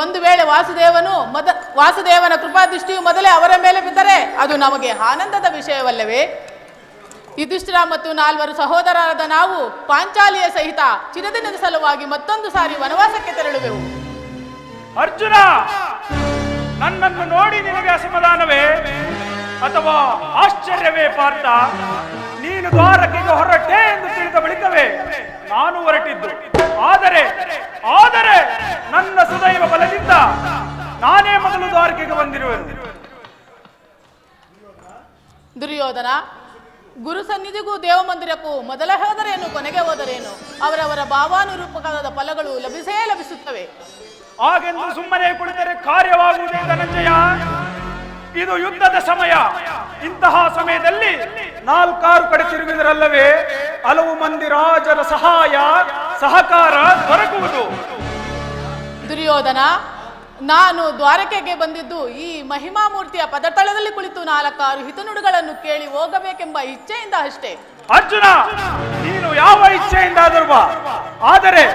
ಒಂದು ವೇಳೆ ವಾಸುದೇವನ ಕೃಪಾದೃಷ್ಟಿಯು ಮೊದಲೇ ಅವರ ಮೇಲೆ ಬಿದ್ದರೆ ಅದು ನಮಗೆ ಆನಂದದ ವಿಷಯವಲ್ಲವೇ? ಯುಧಿಷ್ಠಿರ ಮತ್ತು 4 ಸಹೋದರರಾದ ನಾವು ಪಾಂಚಾಲಿಯ ಸಹಿತ ಚಿರದಿನದ ಸಲುವಾಗಿ ಮತ್ತೊಂದು ಸಾರಿ ವನವಾಸಕ್ಕೆ ತೆರಳುವೆವು.
ಅರ್ಜುನ, ನನ್ನನ್ನು ನೋಡಿ ನಿನಗೆ ಅಸಮಾಧಾನವೇ ಅಥವಾ ಆಶ್ಚರ್ಯವೇ ಪಾರ್ಥ? ನೀನು ದ್ವಾರಕೆಗೆ ಹೊರಟೆ ಎಂದು ತಿಳಿದ ಬಳಿಕವೇ ನಾನು ಹೊರಟಿದ್ದು. ಆದರೆ ನನ್ನ ಸುದೈವ ಬಲದಿಂದ ನಾನೇ ಮೊದಲು ದ್ವಾರಕೆಗೆ ಬಂದಿರುವೆನು.
ದುರ್ಯೋಧನ, ಗುರು ಸನ್ನಿಧಿಗೂ ದೇವಮಂದಿರಕ್ಕೂ ಮೊದಲ ಹೋದರೇನು ಕೊನೆಗೆ ಹೋದರೇನು, ಅವರವರ ಭಾವಾನುರೂಪಕವಾದ ಫಲಗಳು ಲಭಿಸೇ ಲಭಿಸುತ್ತವೆ.
ಹಾಗೆಂದು ಸುಮ್ಮನೆ ಕುಳಿತರೆ ಕಾರ್ಯವಾಗುವುದೇ ಧನಂಜಯ? ಇದು ಯುದ್ಧದ ಸಮಯ. ಇಂತಹ ಸಮಯದಲ್ಲಿ 4 ಕಡೆ ತಿರುಗಿದರಲ್ಲವೇ ಹಲವು ಮಂದಿ ರಾಜರ ಸಹಾಯ ಸಹಕಾರ ದೊರಕುವುದು.
ದುರ್ಯೋಧನ, ನಾನು ದ್ವಾರಕೆಗೆ ಬಂದಿದ್ದು ಈ ಮಹಿಮಾಮೂರ್ತಿಯ ಪದತಳದಲ್ಲಿ ಕುಳಿತು 4 ಹಿತನುಡಿಗಳನ್ನು ಕೇಳಿ ಹೋಗಬೇಕೆಂಬ ಇಚ್ಛೆಯಿಂದ ಅಷ್ಟೇ.
ಅರ್ಜುನ, ನೀನು ಯಾವ ಇಚ್ಛೆಯಿಂದಾದರೂ ಬಾ, ಆದರೆ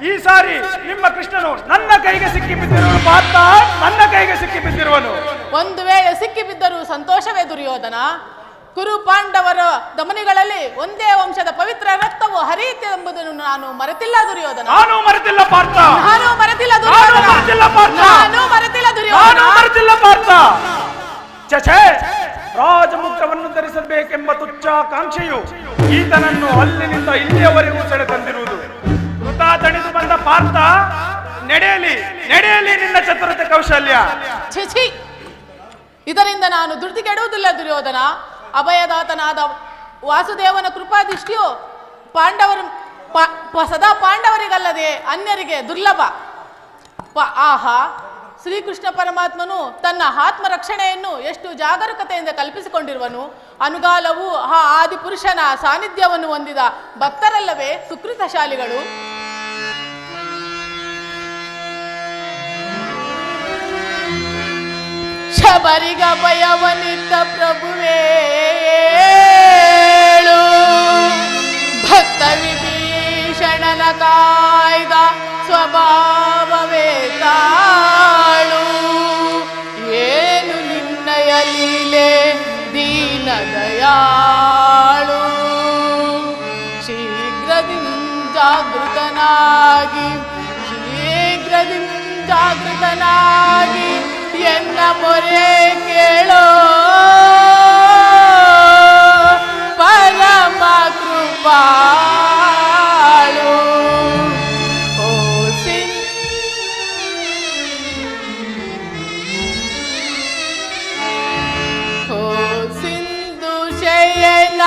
ಈ ಸಾರಿ ನಿಮ್ಮ ಕೃಷ್ಣನು ನನ್ನ ಕೈಗೆ ಸಿಕ್ಕಿ ಬಿದ್ದಿರುವನು ಪಾರ್ಥ, ನನ್ನ ಕೈಗೆ ಸಿಕ್ಕಿ ಬಿದ್ದಿರುವನು.
ಒಂದು ವೇಳೆ ಸಿಕ್ಕಿ ಬಿದ್ದರೂ ಸಂತೋಷವೇ ದುರ್ಯೋಧನ. ಕುರು ಪಾಂಡವರ ದಮನಿಗಳಲ್ಲಿ ಒಂದೇ ವಂಶದ ಪವಿತ್ರ ರಕ್ತವು ಹರಿಯುತ್ತೆಂಬುದನ್ನು ನಾನು ಮರೆತಿಲ್ಲ ದುರ್ಯೋಧನ.
ನಾನು ಮರೆತಿಲ್ಲ ಪಾರ್ಥ.
ನಾನು ಮರೆತಿಲ್ಲ
ನಾನು
ದುರ್ಯೋಧನ.
ಮರೆತಿಲ್ಲ ಪಾರ್ಥ.
ನಾನು ಮರೆತಿಲ್ಲ ದುರ್ಯೋಧನ.
ನಾನು ಮರೆತಿಲ್ಲ ಪಾರ್ಥ. ಛೇ, ರಾಜಮುಕ್ತವನ್ನು ಧರಿಸಬೇಕೆಂಬ ತುಚ್ಛಾಕಾಂಕ್ಷೆಯು ಈತನನ್ನು ಅಲ್ಲಿನಿಂದ ಇಲ್ಲಿಯವರೆಗೂ ಸೆಳೆ ತಂದಿರುವುದು. ವೃತ ತಣಿದು ಬಂದ ಪಾರ್ಥ, ನಡೆಯಲಿ ನಿನ್ನ ಚತುರತೆ ಕೌಶಲ್ಯ.
ಛಿ, ಇದರಿಂದ ನಾನು ಧೃತಿಗೆಡುವುದಿಲ್ಲ ದುರ್ಯೋಧನ. ಅಭಯದಾತನಾದ ವಾಸುದೇವನ ಕೃಪಾದೃಷ್ಟಿಯು ಸದಾ ಪಾಂಡವರಿಗಲ್ಲದೆ ಅನ್ಯರಿಗೆ ದುರ್ಲಭ. ಆಹಾ, ಶ್ರೀಕೃಷ್ಣ ಪರಮಾತ್ಮನು ತನ್ನ ಆತ್ಮರಕ್ಷಣೆಯನ್ನು ಎಷ್ಟು ಜಾಗರೂಕತೆಯಿಂದ ಕಲ್ಪಿಸಿಕೊಂಡಿರುವನು. ಅನುಗಾಲವು ಆ ಆದಿಪುರುಷನ ಸಾನ್ನಿಧ್ಯವನ್ನು ಹೊಂದಿದ ಭಕ್ತರಲ್ಲವೇ ಸುಕೃತಶಾಲಿಗಳು. ಶಬರಿಗ ಭಯವನಿದ್ದ ಪ್ರಭುವೇ ಭಕ್ತ ವಿಭೀಷಣನ ಕಾಯ್ದ ಸ್ವಭಾವ ಶೀಘ್ರದಿ ಜಾಗೃತನಾಗಿ ಎನ್ನ ಮೊರೆ ಕೇಳೋ ಪರಮ ಕೃಪಾಳು. ಓ ಸಿಂಧು ಶಯನ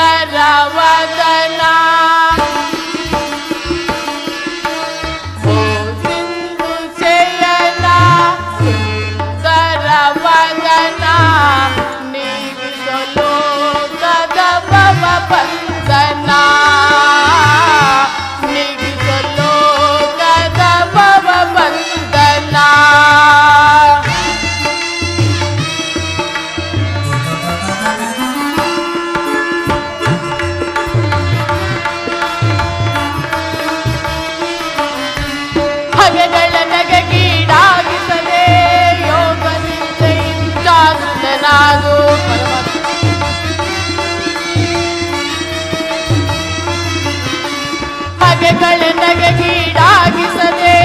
ಸುಂದರವದನ ಸಿಂಧು ಶಯನ ಸುಂದರವದನ ನೀಗಿಸಲು ಕದಭವ ಬಂಧನ ನೀಗಿಸಲು ಕದಭವ ಬಂಧನ. ಹಗೆಗಳ ನಗೆಗೀಡಾಗಿಸದೆ ಯೋಗ ನಿಷ್ಠೆಯಿಂದ ಜಾಗೃತನಾಗು. ಹಗೆಗಳ ನಗೆಗೀಡಾಗಿಸದೆ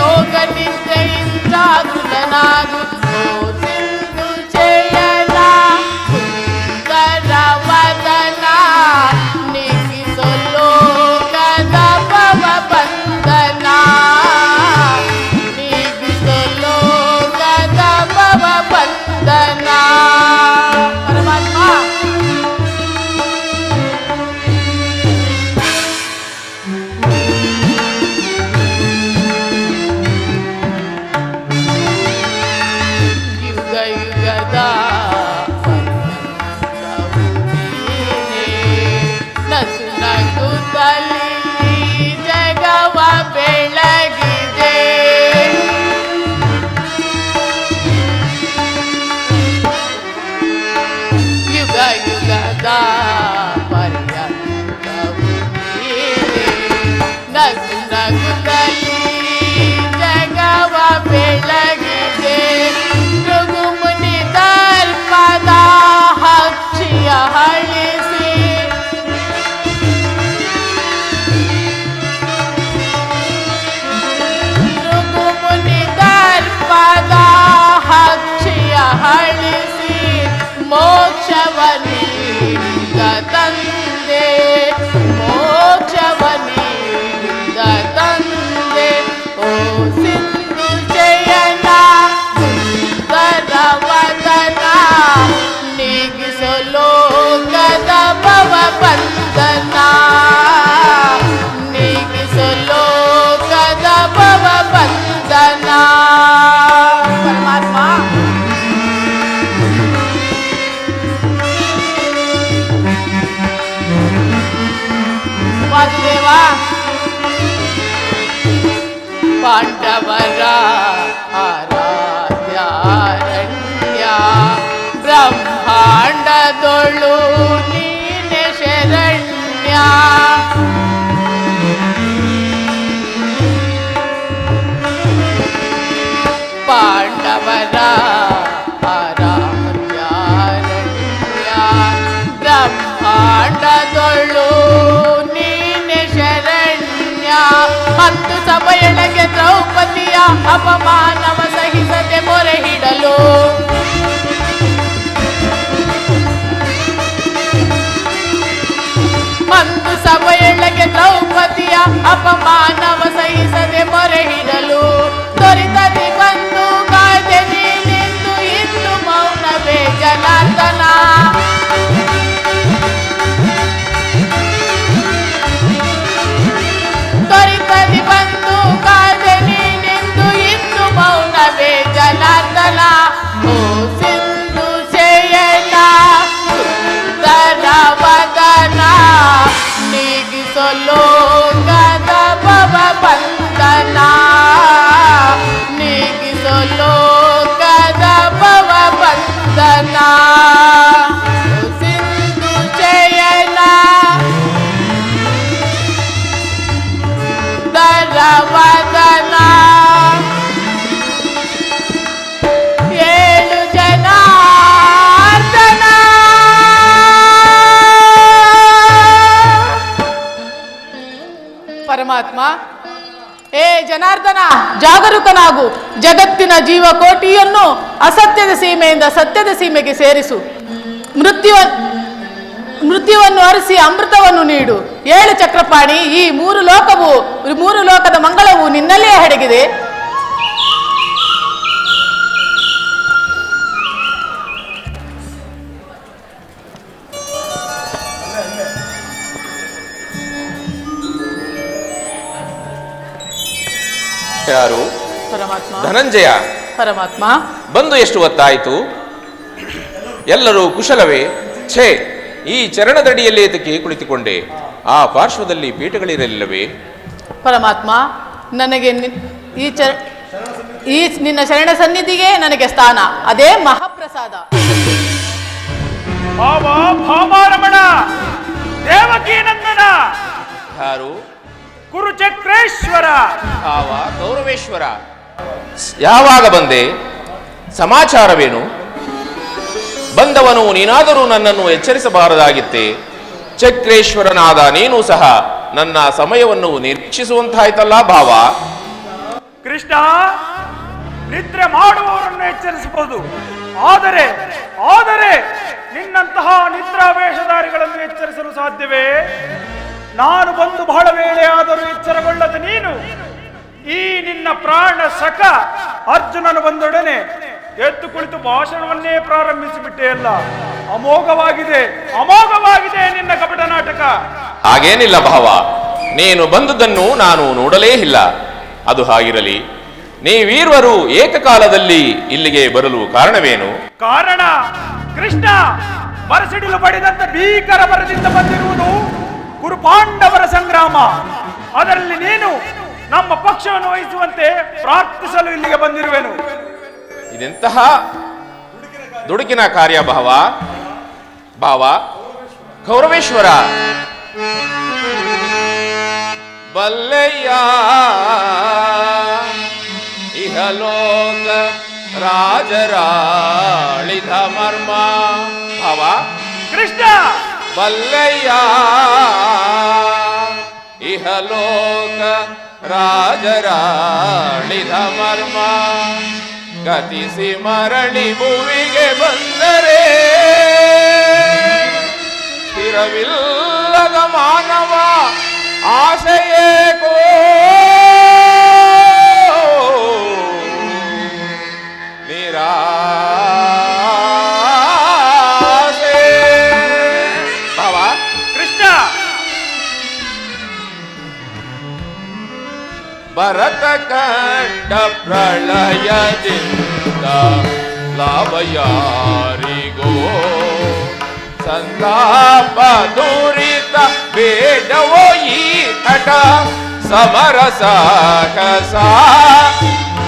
ಯೋಗ ನಿಷ್ಠೆಯಿಂದ ಜಾಗೃತನಾಗು. ಓ ಸಿಂಧು ಶಯನ ಸುಂದರವದನ ನೀಗಿಸಲು ಕದಭವ ಬಂಧನ ನೀಗಿಸಲು ಕದಭವ ಬಂಧನ. ಪರಮಾತ್ಮ ಯುಗ ಯುಗದ ನಸು ನಗುತ್ತಲಿ ಜಗವ ಬೆಳಗಿದೆ. ಯುಗ ಯುಗದ ಪರ್ಯಂತವು ನೀನೇ ನಸು ನಗುತ್ತಲಿ ಜಗವ ಬೆಳಗಿದೆ. ಭೃಗು ಮುನಿ ದರ್ಪದ ಹಕ್ಷಿಯ ಹಳಿಸಿ ಭೃಗು ಮುನಿ ದರ್ಪದ ಹಕ್ಷಿಯ ಹಳಿಸಿ ಮೋಕ್ಷವನೀಗ ತಂದೆ ಮೋಕ್ಷವನೀಗ ತಂದೆ. ಓ ಸಿಂಧು ಶಯನ ಸುಂದರವದನ ನೀಗಿಸಲು ಕದಭವ ಬಂಧನ ನೀಗಿಸಲು ಕದಭವ ಬಂಧನ. ಪರಮಾತ್ಮ ವಾಸುದೇವ ಪಾಂಡವರ ಆರಾಧ್ಯಾರಣ್ಯ ಬ್ರಹ್ಮಾಂಡದೊಳು ನೀನೆ ಶರಣ್ಯ. ಪಾಂಡವರ ಆರಾಧ್ಯಾರಣ್ಯ ಬ್ರಹ್ಮಾಂಡದೊಳು ನೀನೆ ಶರಣ್ಯ. ಹತ್ತು ಸಭೆಯೊಳಗೆ ದ್ರೌಪದಿಯ ಅಪಮಾನವ ಸಹಿಸದೆ ಮೊರೆ ಹಿಡಲು ಒಂದು ಸಭೆಯೊಳಗೆ ದ್ರೌಪದಿಯ ಅಪಮಾನವ ಸಹಿಸದೆ ಮೊರೆ ಹಿಡಲು ತ್ವರಿತದಿ ಬಂದು ಕಾಯ್ದೆ ನೀನಿಂದು ಇನ್ನು ಮೌನವೇ ಜನಾರ್ದನ. ತ್ವರಿತದಿ ಬಂದು ಕಾಯ್ದೆ ನೀನಿಂದು ಇನ್ನು ಮೌನವೇ ಜನಾರ್ದನ. ಓ ಸಿಂಧು ಶಯನ ಸುಂದರವದನ ನೀಗಿಸಲು ಕದಭವ ಬಂಧನ ನೀಗಿಸಲು ಕದಭವ ಬಂಧನ. ಪರಮಾತ್ಮ. ಏ ಜನಾರ್ದನ, ಜಾಗರೂಕನಾಗು. ಜಗತ್ತಿನ ಜೀವಕೋಟಿಯನ್ನು ಅಸತ್ಯದ ಸೀಮೆಯಿಂದ ಸತ್ಯದ ಸೀಮೆಗೆ ಸೇರಿಸು. ಮೃತ್ಯುವನ್ನು ಅರಸಿ ಅಮೃತವನ್ನು ನೀಡು. ಏಳು ಚಕ್ರಪಾಣಿ, ಈ ಮೂರು ಲೋಕದ ಮಂಗಳವು ನಿನ್ನಲ್ಲೇ ಅಡಗಿದೆ.
ಯಾರು?
ಪರಮಾತ್ಮ.
ಧನಂಜಯ.
ಪರಮಾತ್ಮ.
ಬಂದು ಎಷ್ಟು ಹೊತ್ತಾಯಿತು? ಎಲ್ಲರೂ ಕುಶಲವೇ? ಛೇ, ಈ ಚರಣದಡಿಯಲ್ಲಿ ಏತಕ್ಕೆ ಕುಳಿತುಕೊಂಡೆ? ಆ ಪಾರ್ಶ್ವದಲ್ಲಿ ಪೀಠಗಳಿರಲಿಲ್ಲವೇ?
ಪರಮಾತ್ಮ, ನನಗೆ ಈ ನಿನ್ನ ಶರಣ ಸನ್ನಿಧಿಗೆ ನನಗೆ ಸ್ಥಾನ, ಅದೇ ಮಹಾಪ್ರಸಾದ.
ಭಾಮಾರಮಣ, ದೇವಕೀ ನಂದನ.
ಯಾರು?
ಕುರುಚಕ್ರೇಶ್ವರ.
ಭಾವ ಗೌರವೇಶ್ವರ. ಯಾವಾಗ ಬಂದೆ? ಸಮಾಚಾರವೇನು? ಬಂದವನು ನೀನಾದರೂ ನನ್ನನ್ನು ಎಚ್ಚರಿಸಬಾರದಾಗಿತ್ತೆ. ಚಕ್ರೇಶ್ವರನಾದ ನೀನು ಸಹ ನನ್ನ ಸಮಯವನ್ನು ನಿರೀಕ್ಷಿಸುವಂತಾಯ್ತಲ್ಲ ಭಾವ.
ಕೃಷ್ಣ, ನಿದ್ರೆ ಮಾಡುವವರನ್ನು ಎಚ್ಚರಿಸಬಹುದು, ಆದರೆ ನಿನ್ನಂತಹ ನಿದ್ರಾವೇಷಧಾರಿಗಳನ್ನು ಎಚ್ಚರಿಸಲು ಸಾಧ್ಯವೇ? ನಾನು ಬಂದು ಬಹಳ ವೇಳೆ ಆದರೂ ಎಚ್ಚರಗೊಳ್ಳದ ನೀನು ಈ ನಿನ್ನ ಪ್ರಾಣ ಸಖ ಅರ್ಜುನನು ಬಂದೊಡನೆ ಎದ್ದು ಕುಳಿತು ಭಾಷಣವನ್ನೇ ಪ್ರಾರಂಭಿಸಿಬಿಟ್ಟೆಯಲ್ಲ. ಅಮೋಘವಾಗಿದೆ ನಿನ್ನ ಕಪಟ ನಾಟಕ.
ಹಾಗೇನಿಲ್ಲ ಭಾವ, ನೀನು ಬಂದುದನ್ನು ನಾನು ನೋಡಲೇ ಇಲ್ಲ. ಅದು ಹಾಗಿರಲಿ, ನೀವೀರ್ವರು ಏಕಕಾಲದಲ್ಲಿ ಇಲ್ಲಿಗೆ ಬರಲು ಕಾರಣವೇನು?
ಕಾರಣ ಕೃಷ್ಣ, ಬರಸಿಡಿಲು ಬಡಿದಂತ ಭೀಕರ ಬರದಿಂದ ಬಂದಿರುವುದು ಕುರುಪಾಂಡವರ ಸಂಗ್ರಾಮ. ಅದರಲ್ಲಿ ನೀನು ನಮ್ಮ ಪಕ್ಷವನ್ನು ವಹಿಸುವಂತೆ ಪ್ರಾರ್ಥಿಸಲು ಇಲ್ಲಿಗೆ ಬಂದಿರುವೆನು.
ಇದೆಂತಹ ದುಡುಕಿನ ಕಾರ್ಯ ಭಾವ. ಗೌರವೇಶ್ವರ, ಬಲ್ಲೆಯ ಇಹಲೋಕ ರಾಜರಾಳಿದ ಮರ್ಮ. ಭಾವ
ಕೃಷ್ಣ,
ಬಲ್ಲೆಯ ಇಹಲೋಕ ರಾಜರಾಳಿದ ಮರ್ಮ. ಗತಿಸಿ ಮರಳಿ ಭುವಿಗೆ ಬಂದರೆ ಸ್ಥಿರವಿಲ್ಲದ ಮಾನವ ಆಸೆಯೇಕೋ. ನಿರಾಸೆ. ಭಾವ
ಕೃಷ್ಣ,
ಭರತ ಕಂಡ ಪ್ರಳಯದಿಂದ ಲಾಭ ಯಾರಿಗೋ? ಸಂತಾಪ ದುರಿತ ಬೇಡವೋ ಈ ಹಠ? ಸಮರ ಸಾಹಸ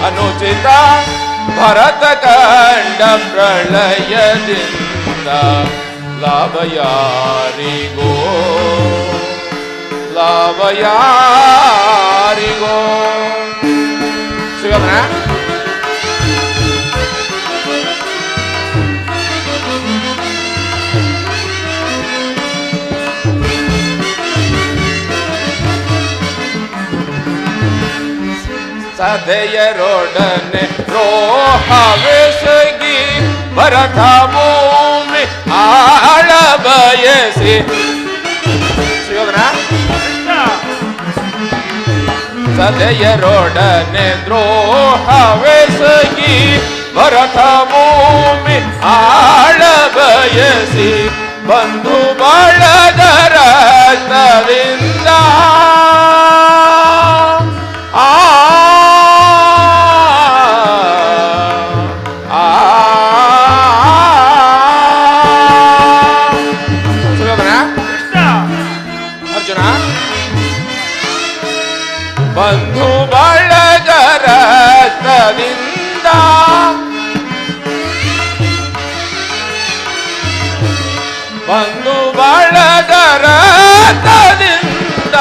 ಅನುಚಿತ. ಭರತ ಕಂಡ ಪ್ರಳಯದಿಂದ ಲಾಭ ಯಾರಿಗೋ? ಲಾಭ ಯಾರಿಗೋ? ಶಿವಮನ ಸದೆಯರೊಡನೆ ರೋಹವೆಸಗಿ ಭರತ ಭೂಮಿ ಆಳ ಬಯಸಿ. ಶಿವಮನ ಸದೆಯರೊಡನೆ ದ್ರೋಹವೆಸಗಿ ಭರತ ಭೂಮಿ ಆಳ ಬಯಸಿ. ಬಂಧು ಬಳಗರ ರಕ್ತದಿಂದ ಅರ್ಜುನ, ಬಂಧು ಬಳಗರ ರಕ್ತದಿಂದ ಬಂಧು ಬಳಗರ ರಕ್ತದಿಂದ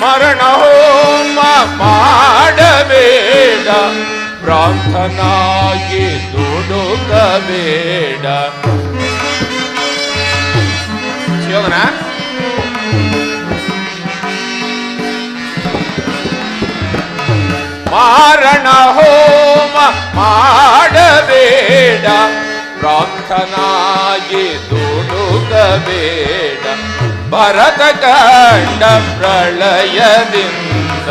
ಮರಣ ಹೋಮ ಮಾಡಬೇಡ, ಪ್ರಾರ್ಥನಾಗಿ ದುಡುಕಬೇಡ. ಶಿವನ ಮಾರಣ ಹೋಮ ಮಾಡಬೇಡ, ಪ್ರಾರ್ಥನಾಗಿ ದುಡುಕಬೇಡ. ಭರತ ಕಂಡ ಪ್ರಳಯದಿಂದ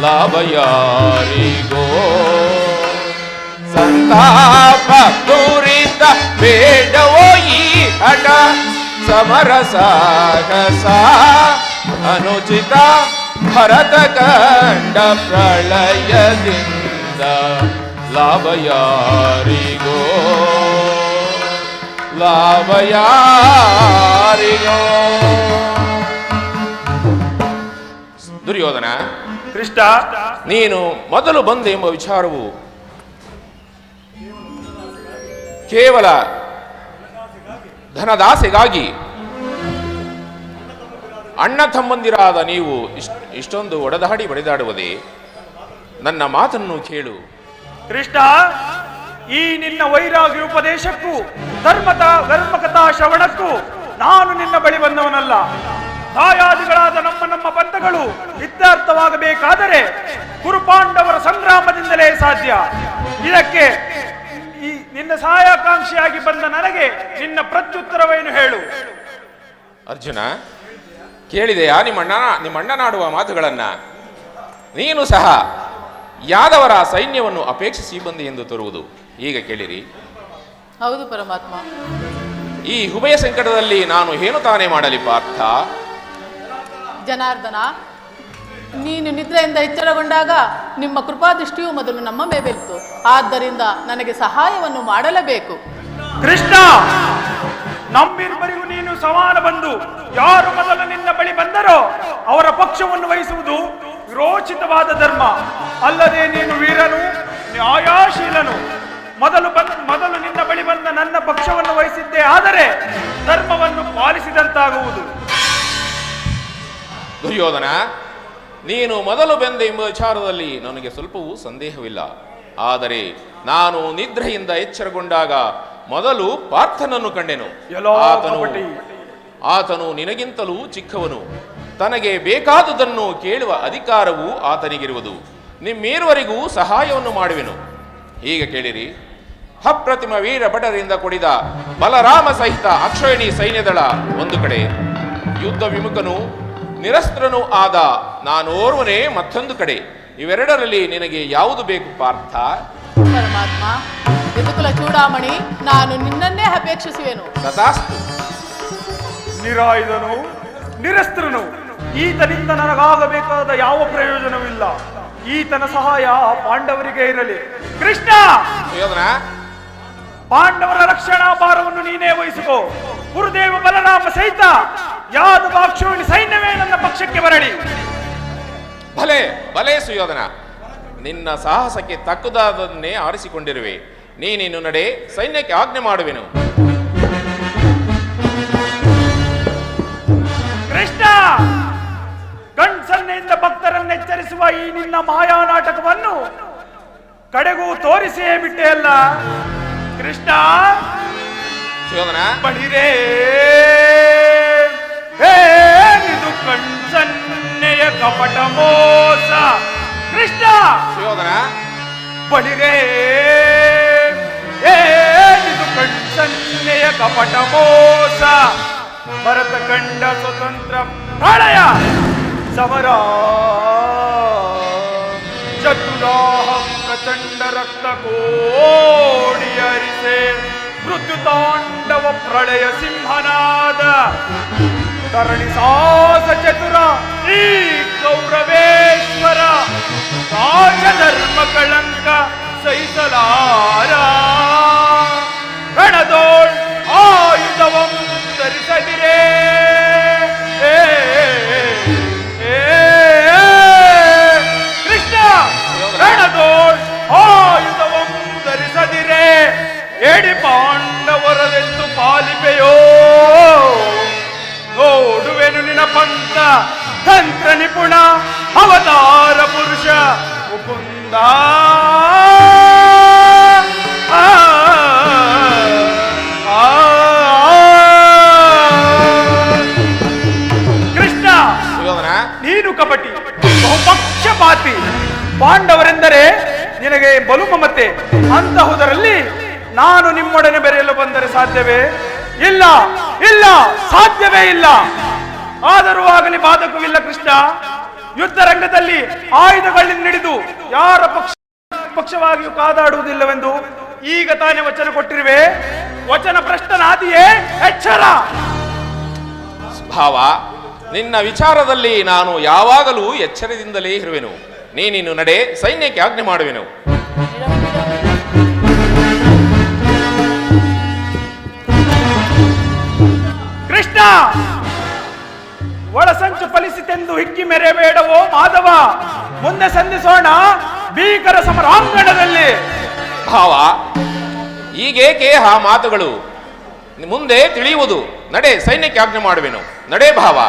ಲಾಭ ಯಾರಿಗೋ, ಸಂತಾಪ ದುರಿತ ಬೇಡವೋ ಈ ಹಠ. ಸಮರ ಸಾಹಸ ಅನುಚಿತ, ಭರತ ಕಂಡ ಪ್ರಳಯದಿಂದ ಲಾಭ ಯಾರಿಗೋ, ಲಾಭ ಯಾರಿಗೋ. ದುರ್ಯೋಧನ,
ಕೃಷ್ಣ,
ನೀನು ಮೊದಲು ಬಂದೆ ಎಂಬ ವಿಚಾರವು ಕೇವಲ ಧನದಾಸೆಗಾಗಿ ಅಣ್ಣ ತಮ್ಮಂದಿರಾದ ನೀವು ಇಷ್ಟೊಂದು ಒಡೆದಾಡಿ ಬಡಿದಾಡುವುದೇ? ನನ್ನ ಮಾತನ್ನು ಕೇಳು.
ಕೃಷ್ಣ, ಈ ನಿನ್ನ ವೈರಾಗ್ಯ ಉಪದೇಶಕ್ಕೂ ಧರ್ಮಕಥಾ ಶ್ರವಣಕ್ಕೂ ನಾನು ನಿನ್ನ ಬಳಿ ಬಂದವನಲ್ಲ. ದಾಯಾದಿಗಳಾದ ನಮ್ಮ ಬಂಧಗಳು ಇತ್ಯರ್ಥವಾಗಬೇಕಾದರೆ ಕುರುಪಾಂಡವರ ಸಂಗ್ರಾಮದಿಂದಲೇ ಸಾಧ್ಯ. ಇದಕ್ಕೆ ಈ ನಿನ್ನ ಸಹಾಯಾಕಾಂಕ್ಷಿಯಾಗಿ ಬಂದ ನನಗೆ ನಿನ್ನ ಪ್ರತ್ಯುತ್ತರವೇನು ಹೇಳು?
ಅರ್ಜುನ, ಕೇಳಿದೆಯಾ ನಿಮ್ಮಣ್ಣನಾಡುವ ಮಾತುಗಳನ್ನ? ನೀನು ಸಹ ಯಾದವರ ಸೈನ್ಯವನ್ನು ಅಪೇಕ್ಷಿಸಿ ಬಂದೆ ಎಂದು ತೋರುವುದು. ಈಗ ಕೇಳಿರಿ.
ಹೌದು ಪರಮಾತ್ಮ.
ಈ ಉಭಯ ಸಂಕಟದಲ್ಲಿ ನಾನು ಏನು ತಾನೇ ಮಾಡಲಿ ಪಾರ್ಥ?
ಜನಾರ್ದನ, ನೀನು ನಿದ್ರೆಯಿಂದ ಎಚ್ಚರಗೊಂಡಾಗ ನಿಮ್ಮ ಕೃಪಾದೃಷ್ಟಿಯು ಮೊದಲು ನಮ್ಮ ಮೇಲಿತ್ತು. ಆದ್ದರಿಂದ ನನಗೆ ಸಹಾಯವನ್ನು ಮಾಡಲೇಬೇಕು.
ಕೃಷ್ಣ, ನಮ್ಮಿಬ್ಬರಿಗೂ ನೀನು ಸಮಾನ ಬಂಧು. ಯಾರು ಮೊದಲು ನಿನ್ನ ಬಳಿ ಬಂದರೋ ಅವರ ಪಕ್ಷವನ್ನು ವಹಿಸುವುದು ವಿರೋಚಿತವಾದ ಧರ್ಮ. ಅಲ್ಲದೆ ನೀನು ವೀರನು, ನ್ಯಾಯಶೀಲನು. ಮೊದಲು ನಿನ್ನ ಬಳಿ ಬಂದ ನನ್ನ ಪಕ್ಷವನ್ನು ವಹಿಸಿದ್ದೇ ಆದರೆ ಧರ್ಮವನ್ನು ಪಾಲಿಸಿದಂತಾಗುವುದು.
ದುರ್ಯೋಧನ, ನೀನು ಮೊದಲು ಬಂದೆ ಎಂಬ ವಿಚಾರದಲ್ಲಿ ನನಗೆ ಸ್ವಲ್ಪವೂ ಸಂದೇಹವಿಲ್ಲ. ಆದರೆ ನಾನು ನಿದ್ರೆಯಿಂದ ಎಚ್ಚರಗೊಂಡಾಗ ಮೊದಲು ಪಾರ್ಥನನ್ನು ಕಂಡೆನು. ಆತನು ನಿನಗಿಂತಲೂ ಚಿಕ್ಕವನು. ತನಗೆ ಬೇಕಾದುದನ್ನು ಕೇಳುವ ಅಧಿಕಾರವು ಆತನಿಗಿರುವುದು. ನಿಮ್ಮೇರುವರೆಗೂ ಸಹಾಯವನ್ನು ಮಾಡುವೆನು. ಈಗ ಕೇಳಿರಿ. ಅಪ್ರತಿಮ ವೀರ ಭಟರಿಂದ ಕೂಡಿದ ಬಲರಾಮ ಸಹಿತ ಅಕ್ಷೋಹಿಣಿ ಸೈನ್ಯದಳ ಒಂದು ಕಡೆ, ಯುದ್ಧ ವಿಮುಖನು ನಿರಸ್ತ್ರನೂ ಆದ ನಾನೋರ್ವನೇ ಮತ್ತೊಂದು ಕಡೆ. ಇವೆರಡರಲ್ಲಿ ನಿನಗೆ ಯಾವುದು ಬೇಕು ಪಾರ್ಥ?
ಪರಮಾತ್ಮ, ಯದುಕುಲ ಚೂಡಾಮಣಿ, ನಾನು ನಿನ್ನನ್ನೇ ಅಪೇಕ್ಷಿಸುವೆನು.
ತಥಾಸ್ತು.
ನಿರಾಯುಧನು, ನಿರಸ್ತ್ರನು, ಈತನಿಂದ ನನಗಾಗಬೇಕಾದ ಯಾವ ಪ್ರಯೋಜನವಿಲ್ಲ. ಈತನ ಸಹಾಯ ಪಾಂಡವರಿಗೆ ಇರಲಿ. ಕೃಷ್ಣ, ಪಾಂಡವರ ರಕ್ಷಣಾ ಭಾರವನ್ನು ನೀನೇ ವಹಿಸಿಕೋ. ಗುರುದೇವ ಬಲರಾಮ ಸಹಿತ ಯಾದವ ಅಕ್ಷೋಹಿಣಿ ಸೈನ್ಯವೇ ನನ್ನ ಪಕ್ಷಕ್ಕೆ ಬರಲಿ.
ಭಲೆ ಭಲೆ ಸುಯೋಧನ, ನಿನ್ನ ಸಾಹಸಕ್ಕೆ ತಕ್ಕುದಾದನ್ನೇ ಆರಿಸಿಕೊಂಡಿರುವೆ. ನೀನೇನು ನಡೆ, ಸೈನ್ಯಕ್ಕೆ ಆಜ್ಞೆ ಮಾಡುವೆನು.
ಕೃಷ್ಣ, ಗಂಡ್ಸನ್ನೆಯಿಂದ ಭಕ್ತರನ್ನು ಎಚ್ಚರಿಸುವ ಈ ನಿನ್ನ ಮಾಯಾ ನಾಟಕವನ್ನು ಕಡೆಗೂ ತೋರಿಸಿಯೇ ಬಿಟ್ಟೆ ಅಲ್ಲ. ಕೃಷ್ಣ,
ಸುಯೋಧನ,
ಬಳಿರೇ ಏನಿದು ಕಣ್ಸನ್ನೆಯ ಕಪಟ ಮೋಸ. ಕೃಷ್ಣ,
ಸುಯೋಧನ,
ಬಳಿರೇ ಏನಿದು ಕಣ್ಸನ್ನೆಯ ಕಪಟ ಮೋಸ. ಭರತ ಕಂಡ ಸ್ವತಂತ್ರ ಪ್ರಳಯ ಸಮರ ಚತುರಾಹಂ ಪ್ರಚಂಡ ರಕ್ತ ಕೋಡಿ ಹರಿಸೆ ಮೃತ್ಯು ತಾಂಡವ ಪ್ರಳಯ ಸಿಂಹನಾದ ಧರಣಿ ಸಾಸ ಚತುರ ಶ್ರೀ ಗೌರವೇಶ್ವರ ರಾಜಧರ್ಮ ಕಳಂಕ ಸಹಿಸಲಾರ ರಣದೋಳ್ ಆಯುಧವಂ ಧರಿಸದಿರೇ. ಕೃಷ್ಣ, ರಣದೋಳ್ ಆಯುಧವಂ ಧರಿಸದಿರೇ. ಎಡಿ ಪಾಂಡವರದೆಂದು ಪಾಲಿಪೆಯೋ ನೋಡುವೆನು ನಿನ ಪಂಥ ತಂತ್ರ ನಿಪುಣ ಅವತಾರ ಪುರುಷ ಮುಕುಂದ. ಕೃಷ್ಣ, ನೀನು ಕಪಟಿ, ಬಹುಪಕ್ಷಪಾತಿ. ಪಾಂಡವರಿಂದ ಬಲು ಮಮತೆ. ಅಂತಹುದರಲ್ಲಿ ನಾನು ನಿಮ್ಮೊಡನೆ ಬೆರೆಯಲು ಬಂದರೆ ಸಾಧ್ಯವೇ? ಇಲ್ಲ, ಇಲ್ಲ, ಸಾಧ್ಯವೇ ಇಲ್ಲ. ಆದರೂ ಆಗಲಿ ಬಾಧಕವಿಲ್ಲ ಕೃಷ್ಣ. ಯುದ್ಧ ರಂಗದಲ್ಲಿ ಆಯುಧಗಳಿಂದ ಹಿಡಿದು ಯಾರ ಪಕ್ಷವಾಗಿಯೂ ಕಾದಾಡುವುದಿಲ್ಲವೆಂದು ಈಗ ತಾನೇ ವಚನ ಕೊಟ್ಟಿರುವೆ. ವಚನ ಭ್ರಷ್ಟನಾದಿಯೇ, ಎಚ್ಚರ.
ಭಾವ, ನಿನ್ನ ವಿಚಾರದಲ್ಲಿ ನಾನು ಯಾವಾಗಲೂ ಎಚ್ಚರದಿಂದಲೇ ಇರುವೆನು. ನೀನಿನ್ನು ನಡೆ, ಸೈನ್ಯಕ್ಕೆ ಆಜ್ಞೆ ಮಾಡುವೆನು.
ಕೃಷ್ಣ, ಒಳಸಂಚು ಫಲಿಸಿತೆಂದು ಹಿಕ್ಕಿ ಮೆರೆಯಬೇಡವೋ ಮಾಧವ. ಮುಂದೆ ಸಂಧಿಸೋಣ ಭೀಕರ ಸಮರಾಂಗಣದಲ್ಲಿ.
ಭಾವ, ಈಗೇಕೆ ಆ ಮಾತುಗಳು? ಮುಂದೆ ತಿಳಿಯುವುದು. ನಡೆ, ಸೈನ್ಯಕ್ಕೆ ಆಜ್ಞೆ ಮಾಡುವೆನು. ನಡೆ ಭಾವ.